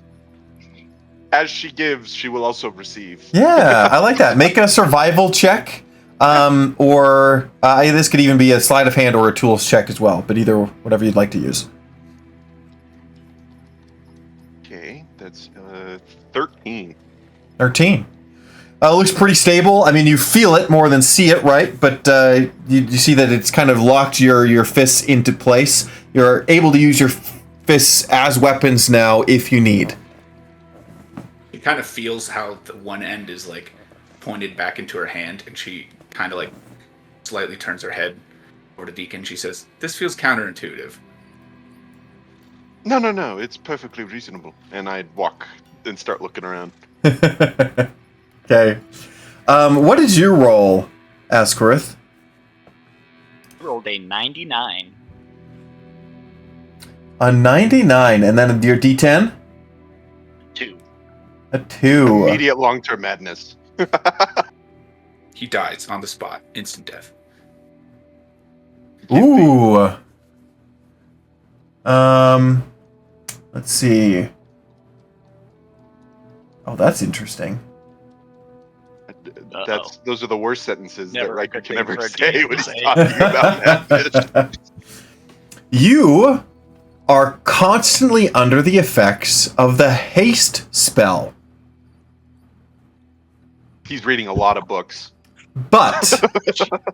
As she gives, she will also receive. Yeah, I like that. Make a survival check, or this could even be a sleight of hand or a tools check as well. But either whatever you'd like to use. Okay, that's 13. 13. Looks pretty stable. I mean, you feel it more than see it, right? But you see that it's kind of locked your fists into place. You're able to use your fists as weapons now if you need. It kind of feels how the one end is like pointed back into her hand, and she kind of like slightly turns her head over to Deacon. She says, "This feels counterintuitive." No, it's perfectly reasonable. And I'd walk and start looking around. Okay. What did you roll, Azquireth? Rolled a 99. A 99, and then your D10? 2. A 2. Immediate long-term madness. He dies on the spot. Instant death. Ooh. Let's see. Oh, that's interesting. Those are the worst sentences Never that a Riker good can thing ever for a say DM when to he's say. talking about madness. You are constantly under the effects of the haste spell. He's reading a lot of books. But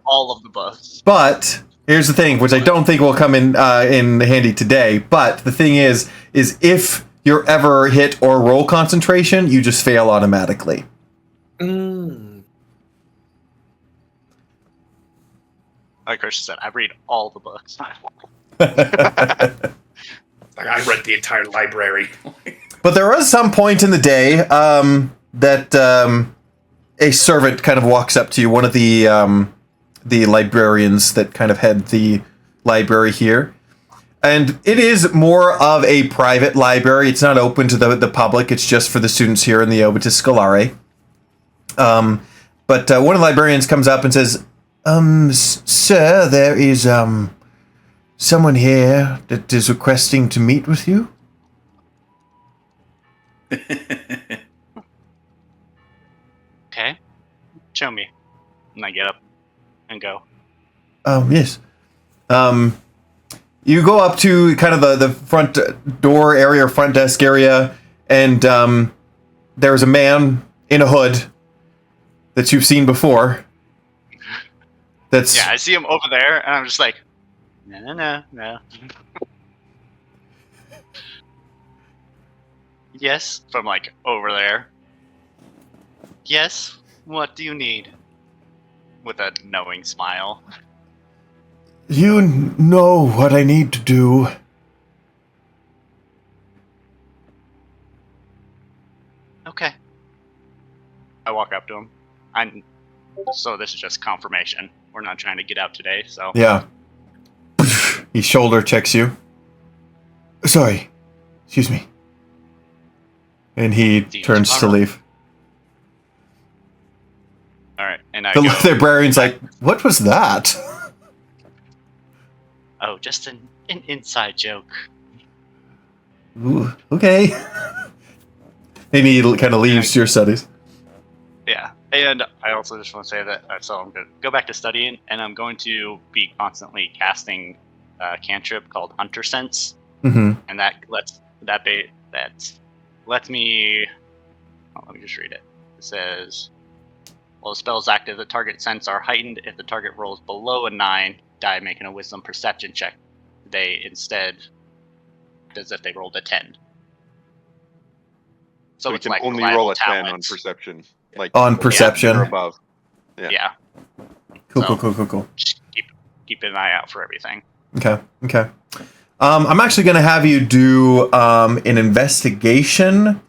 All of the buffs. But here's the thing, which I don't think will come in handy today. But the thing is if you're ever hit or roll concentration, you just fail automatically. Like Christian said, I read all the books. Like, I read the entire library. But there was some point in the day that a servant kind of walks up to you, one of the librarians that kind of head the library here. And it is more of a private library. It's not open to the public. It's just for the students here in the Obitus Scholare. But one of the librarians comes up and says, sir, there is someone here that is requesting to meet with you. Okay. Show me. And I get up and go. Yes. You go up to kind of the front door area, or front desk area, and there's a man in a hood that you've seen before. That's Yeah, I see him over there, and I'm just like, no. Yes, from like over there. Yes, what do you need? With a knowing smile. You know what I need to do. Okay. I walk up to him. So this is just confirmation. We're not trying to get out today, so. Yeah. He shoulder checks you. Sorry. Excuse me. And he turns to leave. Alright, and I The go, librarian's like, what was that? oh, just an inside joke. Ooh, okay. And he kind of leaves your studies. Yeah, and I also just want to say that, so I'm going to go back to studying, and I'm going to be constantly casting a cantrip called Hunter Sense, Mm-hmm. and that lets me. Oh, let me just read it. It says, "While the spell is active, the target sense are heightened. If the target rolls below a 9, die making a Wisdom Perception check. They instead, as if they rolled a 10." So we it's can like only reliable roll a 10 on talents. perception. Like On perception. or above. Yeah. Cool. Just keep an eye out for everything. Okay. I'm actually going to have you do an investigation.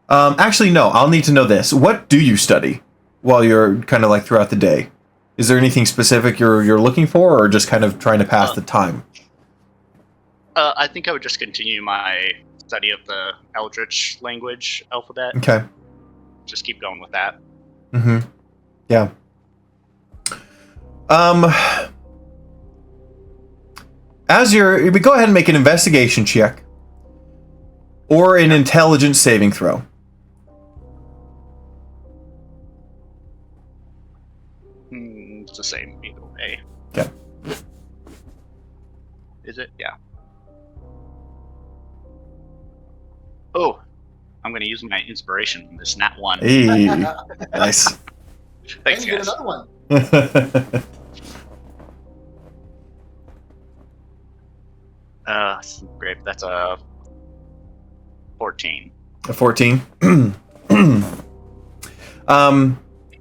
Actually, no. I'll need to know this. What do you study while you're kind of like throughout the day? Is there anything specific you're looking for, or just kind of trying to pass the time? I think I would just continue my study of the Eldritch language alphabet. Okay. Just keep going with that. Mm-hmm. Yeah. As we go ahead and make an investigation check or an intelligence saving throw. It's the same either way. Okay. Is it? Yeah. Oh, I'm going to use my inspiration from this nat 1. Hey, nice. Thanks, and you get guys. another one. Great. That's a 14. A 14.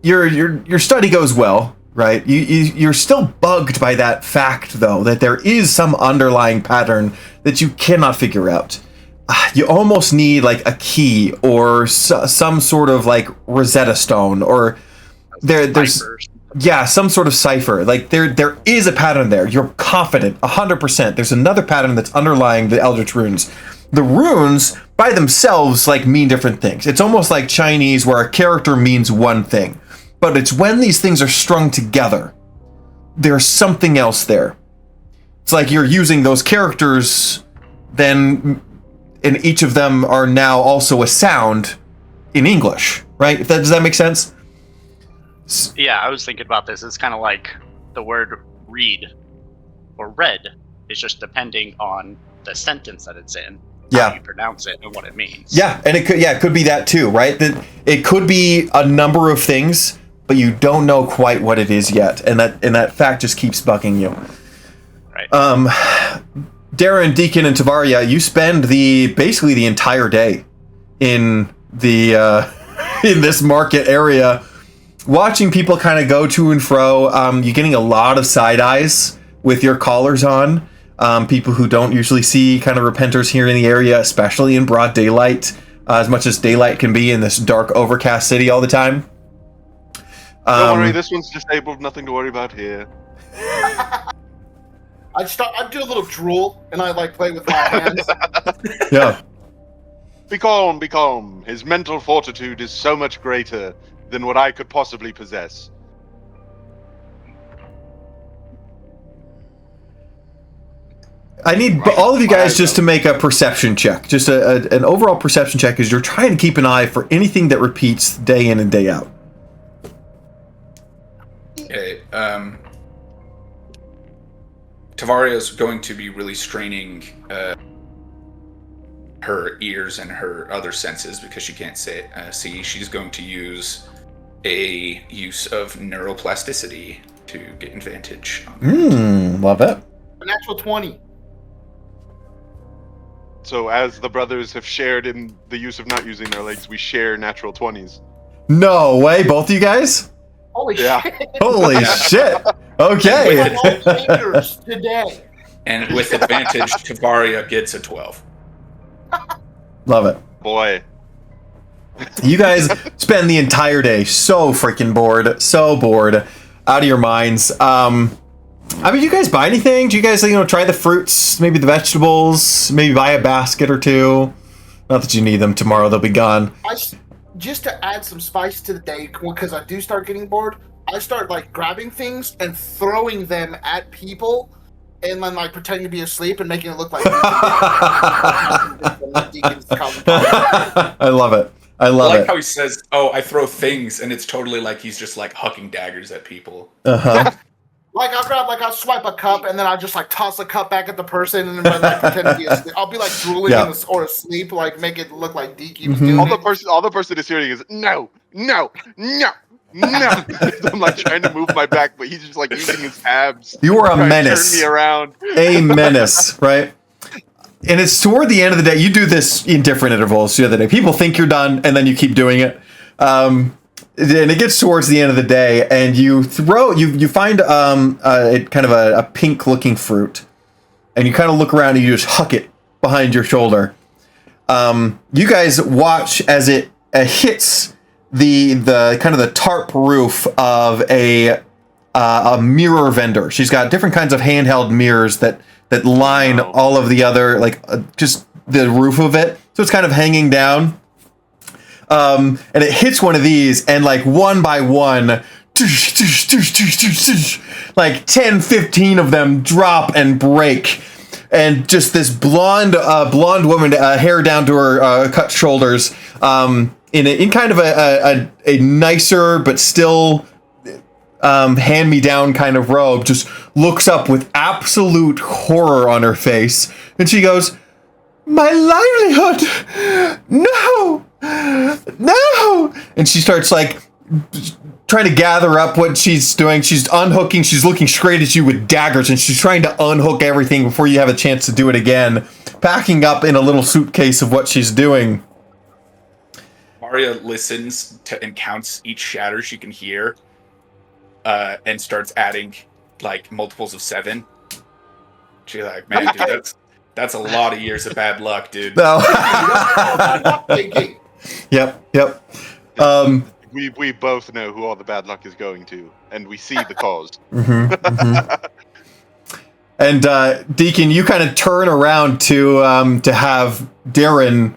Your study goes well, right? You're still bugged by that fact, though, that there is some underlying pattern that you cannot figure out. You almost need like a key or some sort of like Rosetta Stone, or there's Ciphers. yeah, some sort of cipher. Like there is a pattern there. You're confident 100%. There's another pattern that's underlying the Eldritch runes. The runes by themselves like mean different things. It's almost like Chinese, where a character means one thing, but it's when these things are strung together, there's something else there. It's like you're using those characters, then, and each of them are now also a sound in English, right? Does that make sense? Yeah, I was thinking about this. It's kind of like the word read or read is just depending on the sentence that it's in, Yeah. how you pronounce it, and what it means. Yeah, and it could be that too, right? That it could be a number of things, but you don't know quite what it is yet, and that fact just keeps bugging you. Right. Derrin, Deacon, and Tavaria, you spend basically the entire day in the in this market area, watching people kind of go to and fro. You're getting a lot of side eyes with your collars on. People who don't usually see kind of repenters here in the area, especially in broad daylight, as much as daylight can be in this dark, overcast city all the time. Don't worry, this one's disabled. Nothing to worry about here. I do a little drool, and I like play with my hands. Yeah. Be calm, be calm. His mental fortitude is so much greater than what I could possibly possess. I need all of you guys just to make a perception check. Just an overall perception check, as you're trying to keep an eye for anything that repeats day in and day out. Okay, Tavaria's going to be really straining her ears and her other senses because she can't see. She's going to use a use of neuroplasticity to get advantage. Love it. A natural 20. So as the brothers have shared in the use of not using their legs, we share natural 20s. No way, both of you guys? Holy Yeah. shit! Holy shit. Okay. My whole fingers today. And with advantage, Tavaria gets a 12. Love it. Boy. You guys spend the entire day so freaking bored, so bored, out of your minds. I mean, you guys buy anything? Do you guys, try the fruits, maybe the vegetables, maybe buy a basket or two? Not that you need them tomorrow; they'll be gone. Just to add some spice to the day, because I do start getting bored. I start like grabbing things and throwing them at people, and then like pretending to be asleep and making it look like. I love it. I I love like it. how he says, "Oh, I throw things," and it's totally like he's just like hucking daggers at people. Like I'll swipe a cup and then I'll just like toss a cup back at the person and then like pretend to be asleep. I'll be like drooling Yeah. or asleep, like make it look like Deacon was doing All it. the person is hearing is no. I'm like trying to move my back, but he's just like using his abs. You are a trying to menace. Turn me around. A menace, right? And it's toward the end of the day. You do this in different intervals the other day. People think you're done, and then you keep doing it. And it gets towards the end of the day, and you find kind of a pink looking fruit, and you kind of look around and you just huck it behind your shoulder. You guys watch as it hits the kind of the tarp roof of a mirror vendor. She's got different kinds of handheld mirrors that line all of the other just the roof of it, so it's kind of hanging down. And it hits one of these, and like one by one, like 10, 15 of them drop and break. And just this blonde woman, hair down to her cut shoulders, in kind of a nicer but still hand-me-down kind of robe, just looks up with absolute horror on her face, and she goes, "My livelihood! No! No! And she starts like trying to gather up what she's doing. She's unhooking. She's looking straight at you with daggers, and she's trying to unhook everything before you have a chance to do it again. Packing up in a little suitcase of what she's doing. Maria listens and counts each shatter she can hear, and starts adding like multiples of 7. She's like, man, dude, that's a lot of years of bad luck, dude. No. Yep. We both know who all the bad luck is going to, and we see the cause. And Deacon, you kind of turn around to have Derrin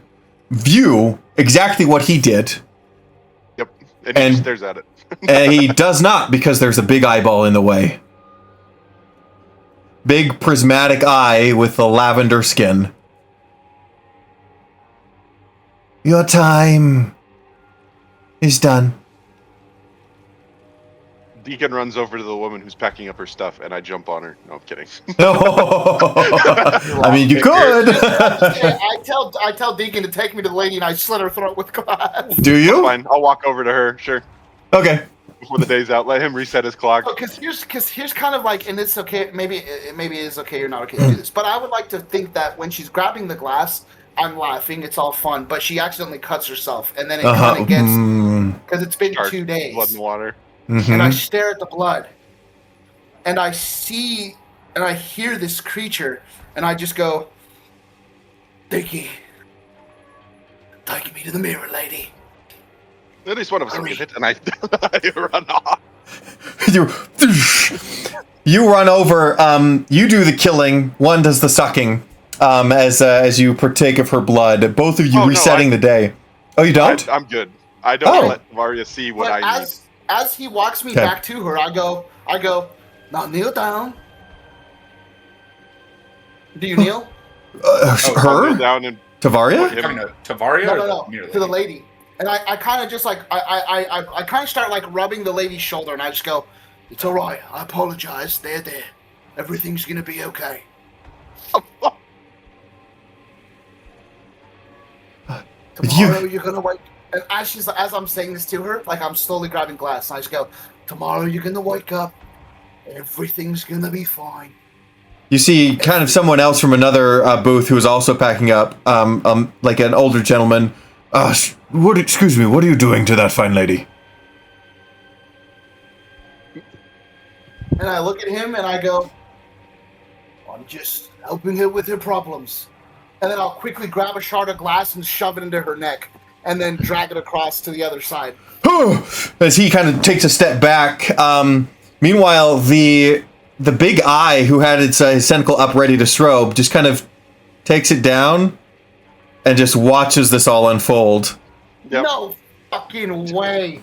view exactly what he did. Yep, and he stares at it. And he does not, because there's a big eyeball in the way. Big prismatic eye with the lavender skin. Your time is done. Deacon runs over to the woman who's packing up her stuff, and I jump on her. No, I'm kidding. I mean, you could. I tell Deacon to take me to the lady, and I slit her throat with glass. Do you? Fine, I'll walk over to her. Sure. Okay. Before the day's out, let him reset his clock. Because here's kind of like, and it's okay. Maybe it is okay. You're not okay to do this, but I would like to think that when she's grabbing the glass, I'm laughing. It's all fun, but she accidentally cuts herself, and then it kind of gets because it's been 2 days. Blood and water. And I stare at the blood, and I see, and I hear this creature, and I just go, Dickie, take me to the mirror, lady. At least one of us will get it, and I run off. You run over. You do the killing. One does the sucking. As you partake of her blood. Both of you resetting the day. Oh, you don't? I'm good. I don't let Tavaria see what But I need. as he walks me back to her, I go, now kneel down. Do you kneel? Her? Kneel down and Tavaria? Tavaria? No, to the lady. And I kind of just like, I kind of start like rubbing the lady's shoulder, and I just go, it's all right. I apologize. There. Everything's going to be okay. Tomorrow you're going to wake. And as I'm saying this to her, like I'm slowly grabbing glass, and I just go, tomorrow you're going to wake up. Everything's going to be fine. You see kind of someone else from another booth who is also packing up, like an older gentleman. Excuse me, what are you doing to that fine lady? And I look at him and I go, I'm just helping her with her problems. And then I'll quickly grab a shard of glass and shove it into her neck, and then drag it across to the other side. As he kind of takes a step back. Meanwhile, the big eye who had its tentacle up ready to strobe just kind of takes it down and just watches this all unfold. Yep. No fucking way.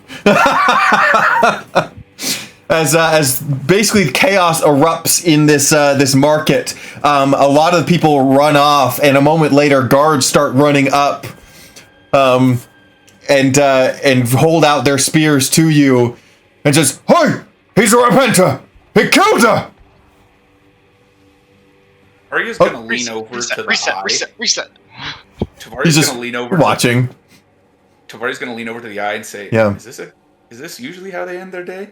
As basically chaos erupts in this market, a lot of the people run off, and a moment later, guards start running up, and hold out their spears to you, and just, hey, he's a repenter. He killed her. Tavaria's gonna lean over to the eye. Reset. Tavaria's gonna lean over. Watching. Tavaria's gonna lean over to the eye and say, Yeah. Is this usually how they end their day?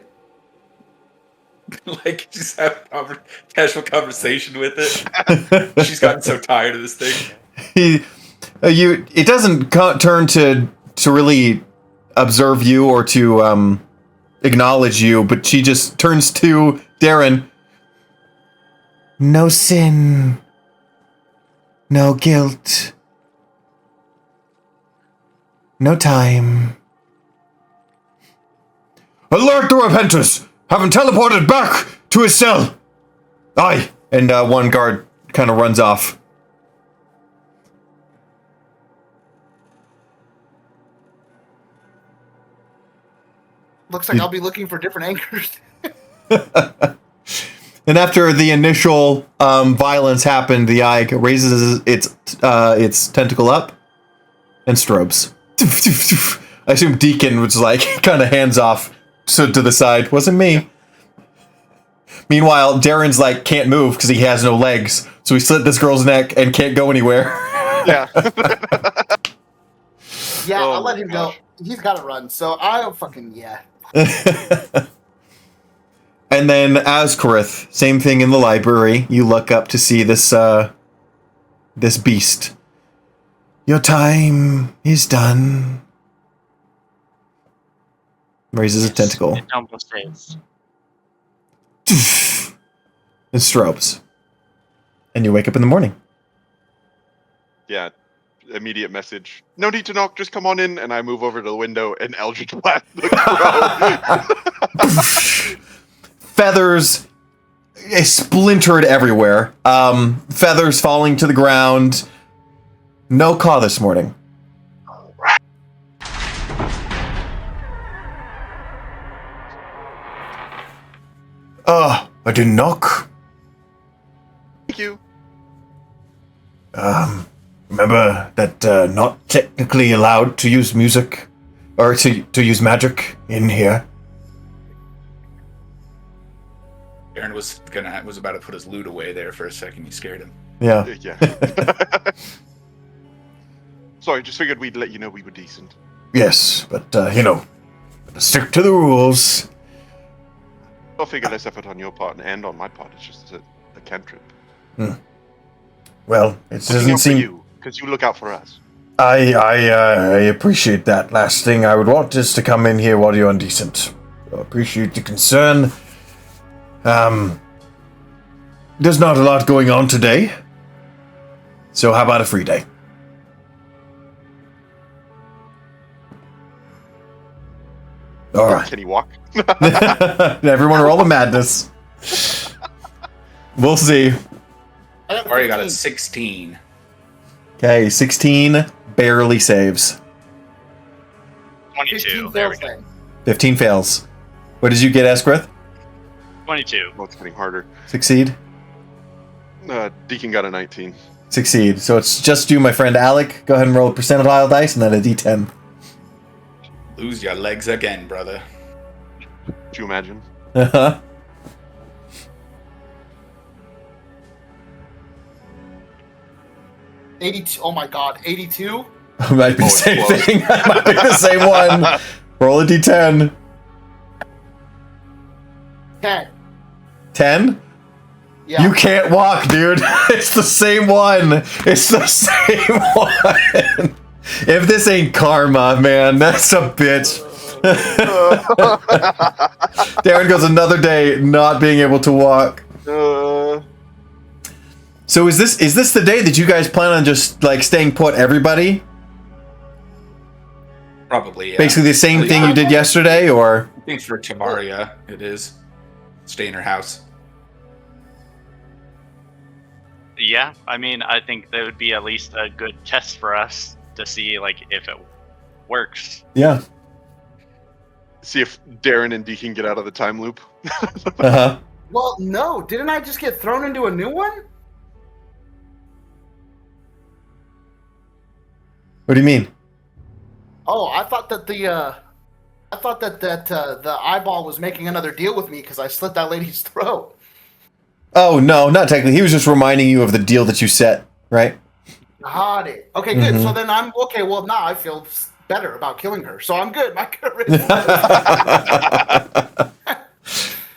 Like, just have a casual conversation with it. She's gotten so tired of this thing. It doesn't turn to really observe you or to acknowledge you, but she just turns to Derrin. No sin, no guilt, no time. Alert the repenters! Have him teleported back to his cell! Aye! And one guard kind of runs off. Looks like I'll be looking for different anchors. And after the initial violence happened, the eye raises its tentacle up and strobes. I assume Deacon was like kind of hands off, stood to the side. Wasn't me. Meanwhile, Derrin's like can't move because he has no legs, so he slit this girl's neck and can't go anywhere. Yeah. Yeah, Oh I'll let my him gosh. go. He's got to run, so I'll fucking yeah. And then Azquireth, same thing in the library. You look up to see this this beast. Your time is done. Raises a tentacle. It almost is. And strobes. And you wake up in the morning. Yeah. Immediate message. No need to knock, just come on in. And I move over to the window and Eldritch blast the crow. Feathers splintered everywhere. Feathers falling to the ground. No caw this morning. I didn't knock. Thank you. Remember that not technically allowed to use music or to use magic in here. Derrin was about to put his loot away there for a second. You scared him. Yeah. Yeah. Sorry, just figured we'd let you know we were decent. Yes, but gotta stick to the rules. I'll figure less effort on your part and on my part. It's just a cantrip. Well, it Looking doesn't out for seem. you, because you look out for us. I appreciate that. Last thing I would want is to come in here while you're indecent. I appreciate the concern. There's not a lot going on today. So how about a free day? All right. Can he walk? Everyone roll the madness. We'll see. Already got a 16. Okay, 16 barely saves. 22. There we go. 15 fails. What did you get, Azquireth? 22. Well, it's getting harder. Succeed? Deacon got a 19. Succeed. So it's just you, my friend Alec. Go ahead and roll a percentile dice and then a d10. Lose your legs again, brother. Could you imagine? Uh-huh. $82. Oh my god, 82. Might be the same thing. Might be the same one. Roll a d10. 10. 10? Yeah. You can't walk, dude. It's the same one. It's the same one. If this ain't karma, man, that's a bitch. Derrin goes another day not being able to walk. So is this the day that you guys plan on just like staying put, everybody? Probably, yeah. Basically the same thing you did yesterday, or? I think for Tavaria, it is. Stay in her house. Yeah, I mean, I think that would be at least a good test for us to see, like, if it works. Yeah. See if Derrin and Deacon get out of the time loop. Uh-huh. Well, no. Didn't I just get thrown into a new one? What do you mean? Oh, I thought that the eyeball was making another deal with me because I slit that lady's throat. Oh, no, not technically. He was just reminding you of the deal that you set, right? Got it. Okay, good. So then I'm okay. Well, now I feel better about killing her, so I'm good. My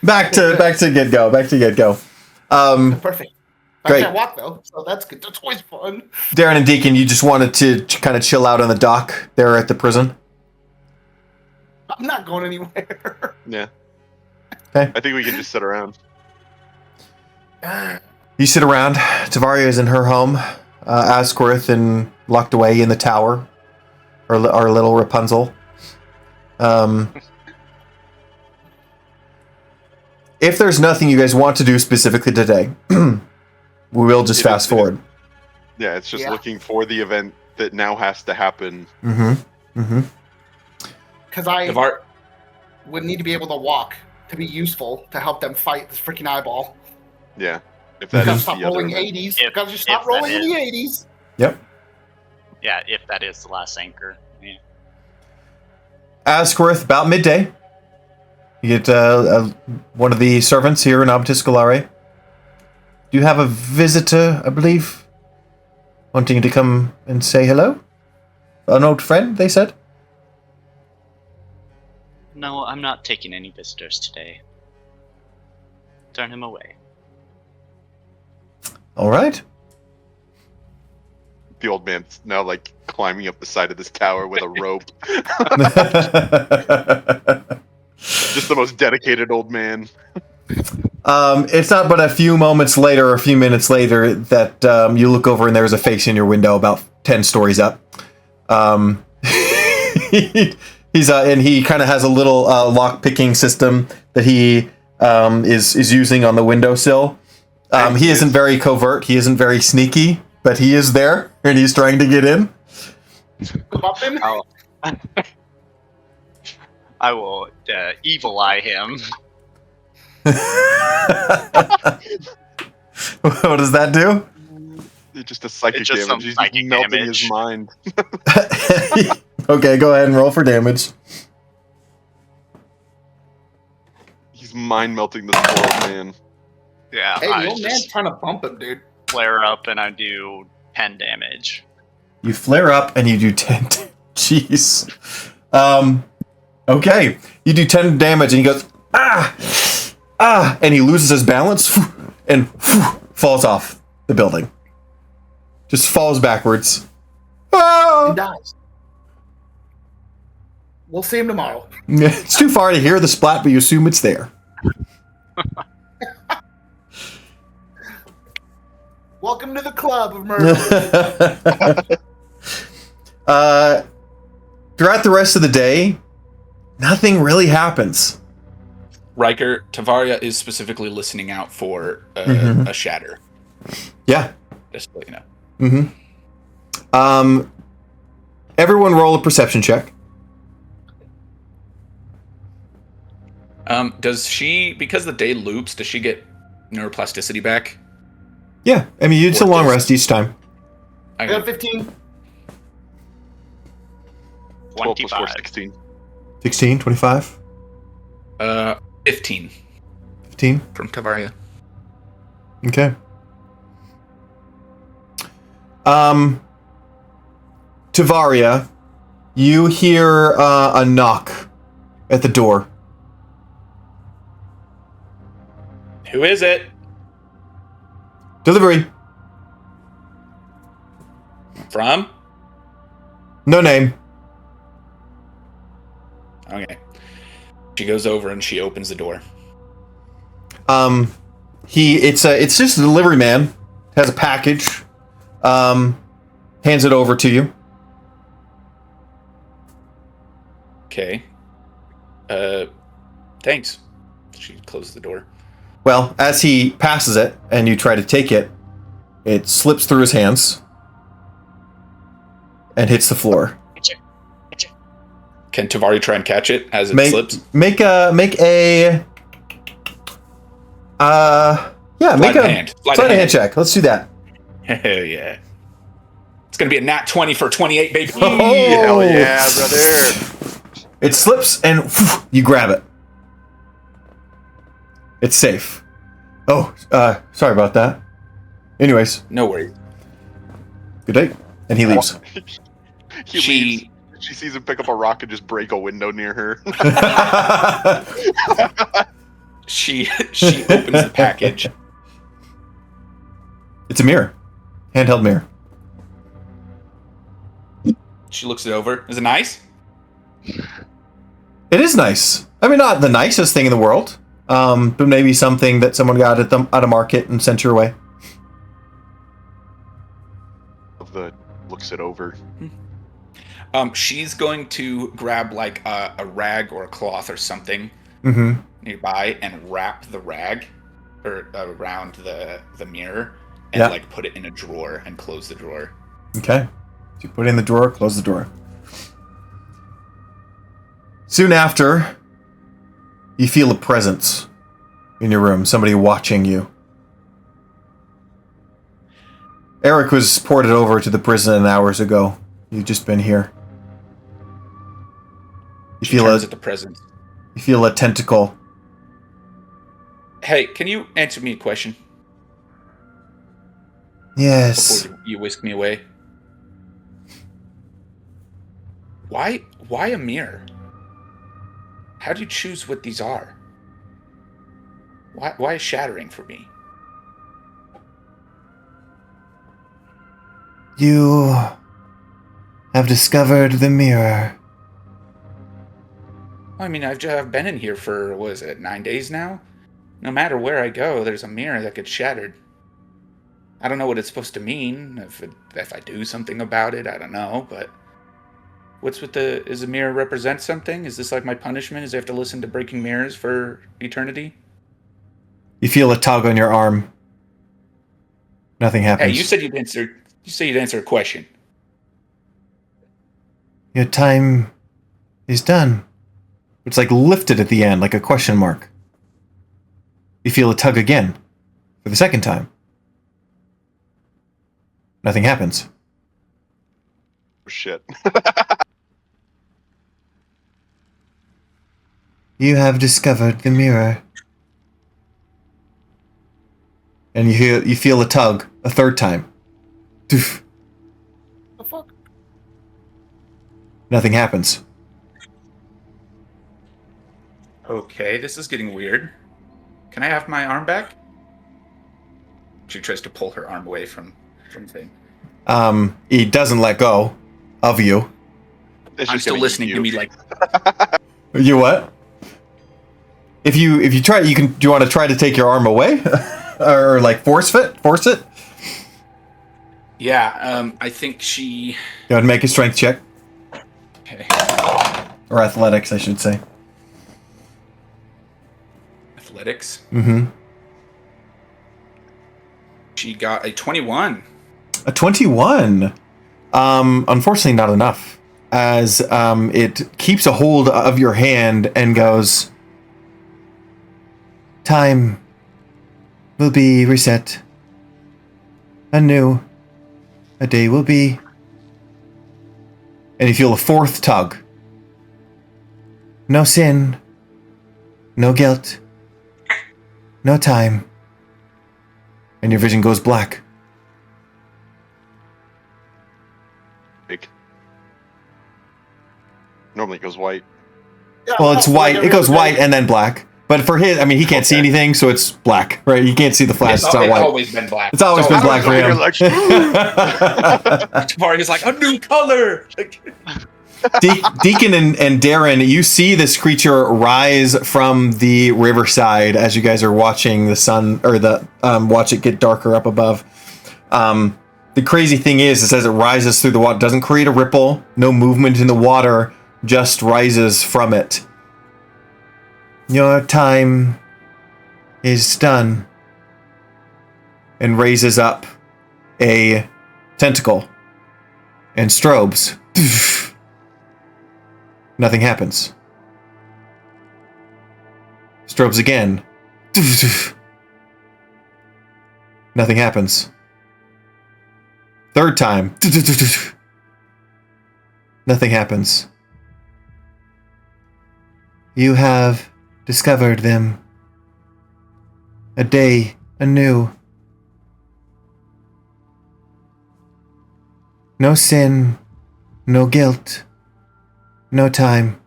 Back to get go. perfect. Great. I can't walk though, so that's good. That's always fun. Derrin and Deacon, you just wanted to kind of chill out on the dock there at the prison? I'm not going anywhere. Yeah. Okay. I think we can just sit around. You sit around. Tavaria is in her home. Azquireth and locked away in the tower. Our little Rapunzel. If there's nothing you guys want to do specifically today, we will just fast forward. Yeah, it's just looking for the event that now has to happen. Because I would need to be able to walk to be useful to help them fight this freaking eyeball. Yeah. If that Gotta is stop the other rolling event. 80s. Gotta just if stop rolling that in the 80s. Yep. Yeah, if that is the last anchor. Yeah. Azquireth, about midday. You get one of the servants here in Obtiscalare. Do you have a visitor, I believe, wanting to come and say hello? An old friend, they said? No, I'm not taking any visitors today. Turn him away. All right. The old man's now like climbing up the side of this tower with a rope. Just the most dedicated old man. It's not but a few moments later, or a few minutes later, that you look over and there's a face in your window about 10 stories up. He's and he kind of has a little lock picking system that he is using on the windowsill. He isn't very covert. He isn't very sneaky, but he is there and he's trying to get in. I will evil eye him. What does that do? It's just a psychic It's just damage. some He's psychic melting damage. his mind. Okay, go ahead and roll for damage. He's mind melting this poor old man. Yeah, Hey, I the old man's just trying to bump him, dude. flare up and I do 10 damage. You flare up and you do 10. Jeez. Okay. You do 10 damage and he goes, and he loses his balance and falls off the building. Just falls backwards. He Ah! dies. We'll see him tomorrow. It's too far to hear the splat, but you assume it's there. Welcome to the club of murder. Throughout the rest of the day, nothing really happens. Riker, Tavaria is specifically listening out for a shatter. Yeah. Just to let you know. Everyone roll a perception check. Does she, because the day loops, does she get neuroplasticity back? Yeah. I mean, it's a long rest each time. I got 15. 12 plus 4, 25. 16. 16, 25, 15 15. from Tavaria. Okay. Tavaria, you hear a knock at the door. Who is it? Delivery. From? No name. Okay. She goes over and she opens the door. It's just a delivery man. Has a package. Hands it over to you. Okay. Thanks. She closes the door. Well, as he passes it and you try to take it, it slips through his hands and hits the floor. Can Tavaria try and catch it as it slips? Make a sleight of hand check. Let's do that. Hell yeah. It's gonna be a nat 20 for 28, baby. Oh. Hell yeah, brother. It slips and you grab it. It's safe. Oh, sorry about that. Anyways, No worries. good day. And he leaves. He leaves. She sees him pick up a rock and just break a window near her. She opens the package. It's a mirror. Handheld mirror. She looks it over. Is it nice? It is nice. I mean, not the nicest thing in the world, but maybe something that someone got at a market and sent your way. Looks it over. She's going to grab like a rag or a cloth or something nearby and wrap the rag around the mirror and like put it in a drawer and close the drawer. Okay. So you put it in the drawer, close the drawer. Soon after, you feel a presence in your room, somebody watching you. Eric was ported over to the prison hours ago. You've just been here. You She feel turns at the presence. You feel a tentacle. Hey, can you answer me a question Yes. before you whisk me away? Why a mirror? How do you choose what these are? Why is shattering for me? You have discovered the mirror. I mean, I've been in here for, 9 days now? No matter where I go, there's a mirror that gets shattered. I don't know what it's supposed to mean. If I do something about it, I don't know, but... What's with does the mirror represent something? Is this like my punishment? Is I have to listen to breaking mirrors for eternity? You feel a tug on your arm. Nothing happens. Hey, you said you'd answer a question. Your time is done. It's like lifted at the end, like a question mark. You feel a tug again, for the second time. Nothing happens. Oh, shit. You have discovered the mirror. And you feel a tug a third time. Doof. The fuck? Nothing happens. Okay, this is getting weird. Can I have my arm back? She tries to pull her arm away from thing. He doesn't let go of you. It's I'm just still gonna listening eat to you. me like, You what? If you try, do you want to try to take your arm away, or like force it? yeah. I think she. You want to make a strength check Okay. or athletics, I should say. Athletics. Mm-hmm. She got a 21. A 21. Unfortunately, not enough. As it keeps a hold of your hand and goes, time will be reset. Anew. A day will be. And you feel a fourth tug. No sin. No guilt. No time. And your vision goes black. Big. Normally it goes white. Yeah, Well, it's white. It goes white and and then black. But for his, I mean, he can't see anything, so it's black, right? You can't see the flash. It's not white. always been black. It's always been black for him. Tavaria's like, a new color! Deacon and Derrin, you see this creature rise from the riverside as you guys are watching the sun, or watch it get darker up above. The crazy thing is as it rises through the water, it doesn't create a ripple, no movement in the water, just rises from it. Your time is done. And raises up a tentacle and strobes. Nothing happens. Strobes again. Nothing happens. Third time. Nothing happens. You have discovered them. A day anew. No sin, no guilt, no time.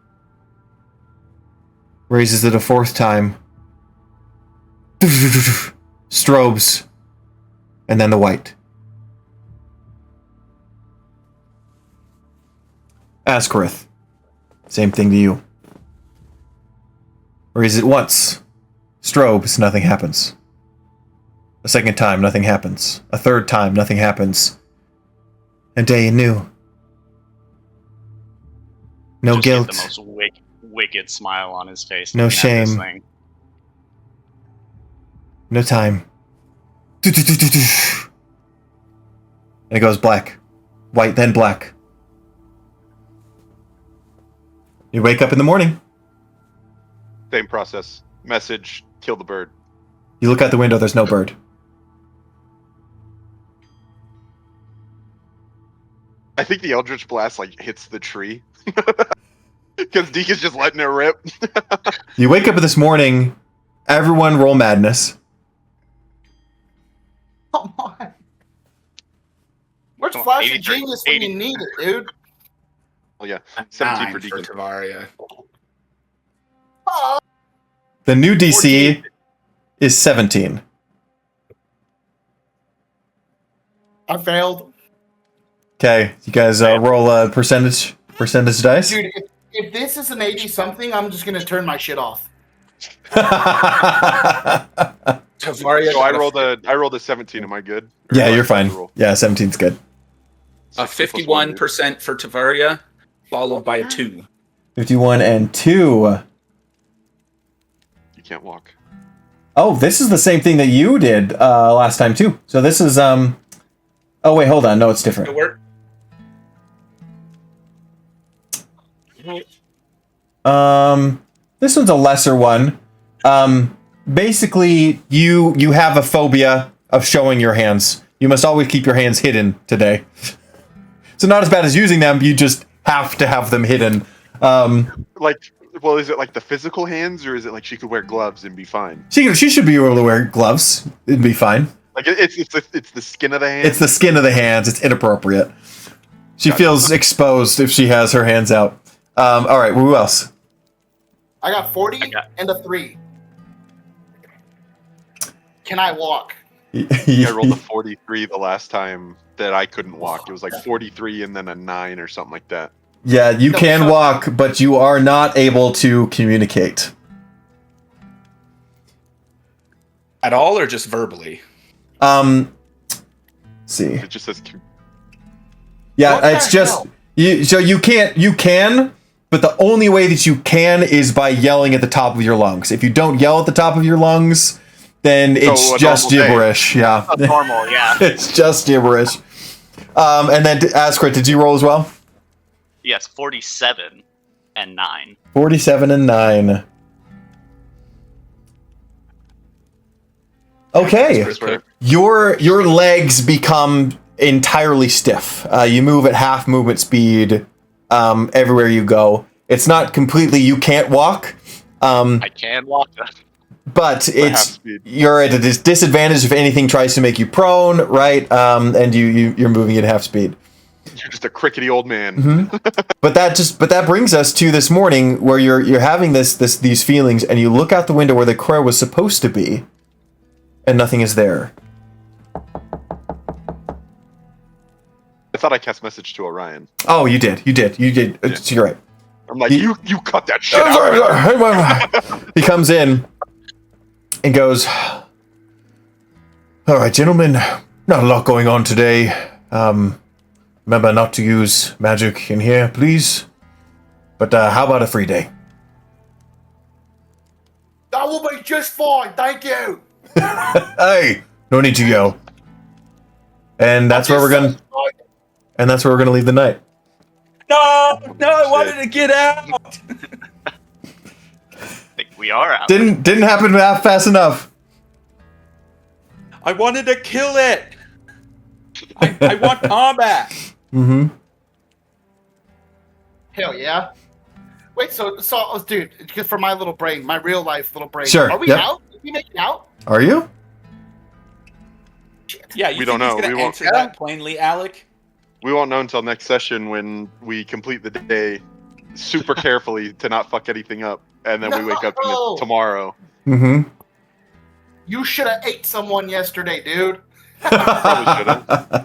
Raises it a fourth time. Strobes. And then the white. Azquireth. Same thing to you. Raises it once. Strobes, nothing happens. A second time, nothing happens. A third time, nothing happens. A day anew. No Just guilt. get the most wicked smile on his face. No looking at this shame. thing. No time. And it goes black. White, then black. You wake up in the morning. Same process. Message, kill the bird. You look out the window, there's no bird. I think the Eldritch Blast like hits the tree. Because Deacon's just letting it rip. You wake up this morning, everyone roll madness. Come on. Where's Come on, Flash of 83, Genius when you need it, dude? Oh yeah, A 17 9 for Deacon. Tavaria. The new DC 14. is 17. I failed. Okay, you guys roll a percentage dice. Dude, if this is an 80 something, I'm just gonna turn my shit off. Tavaria. So I got rolled a 17. Am I good? Or Yeah, do I you're have to fine. roll? Yeah, 17's good. a 60 plus 1, dude. 51% for Tavaria, followed by a 2. 51 and 2. You can't walk. Oh, this is the same thing that you did last time too. So this is Oh wait, hold on. No, it's different. Good work. This one's a lesser one. Basically, you have a phobia of showing your hands. You must always keep your hands hidden today. So not as bad as using them. You just have to have them hidden. Like, well, is it like the physical hands, or is it like she could wear gloves and be fine? She should be able to wear gloves. It'd be fine. Like it's the skin of the hand. It's the skin of the hands. It's inappropriate. She feels exposed if she has her hands out. All right, who else? I got 40 and a 3. Can I walk? I rolled a 43 the last time that I couldn't walk. It was like 43 and then a 9 or something like that. Yeah, you No, can fuck. walk, but you are not able to communicate. At all or just verbally? Let's see. It just says Yeah, What the it's just hell? you can, but the only way that you can is by yelling at the top of your lungs. If you don't yell at the top of your lungs, then it's a just normal day. gibberish. Yeah, That's normal, yeah. it's just gibberish. And then Azquireth, did you roll as well? Yes, 47 and 9. 47 and 9. Okay. That's pretty quick. Your legs become entirely stiff. You move at half movement speed everywhere you go. It's not completely you can't walk, I can walk. but half it's speed. you're at a disadvantage if anything tries to make you prone, right? And you're moving at half speed. You're just a crickety old man. Mm-hmm. But that brings us to this morning where you're having these feelings, and you look out the window where the crow was supposed to be, and nothing is there. I thought I cast message to Orion. Oh, you did. Yeah. So you're right. I'm like, He- you cut that shit out. He comes in and goes, "All right, gentlemen, not a lot going on today. Remember not to use magic in here, please. But how about a free day?" That will be just fine, thank you. Hey, no need to yell. And that's where we're gonna leave the night. No, I wanted to get out. I think we are out. Didn't happen fast enough. I wanted to kill it. I want combat. Mm-hmm. Hell yeah. Wait, so dude, just for my little brain, my real life little brain. Sure, Are we yep. out? Did we make it out? Are you? Yeah, you We think don't know. he's gonna We won't- answer that plainly, Alec? We won't know until next session when we complete the day super carefully to not fuck anything up, and then we wake up in No. it tomorrow. Mm-hmm. You should have ate someone yesterday, dude. Probably should have.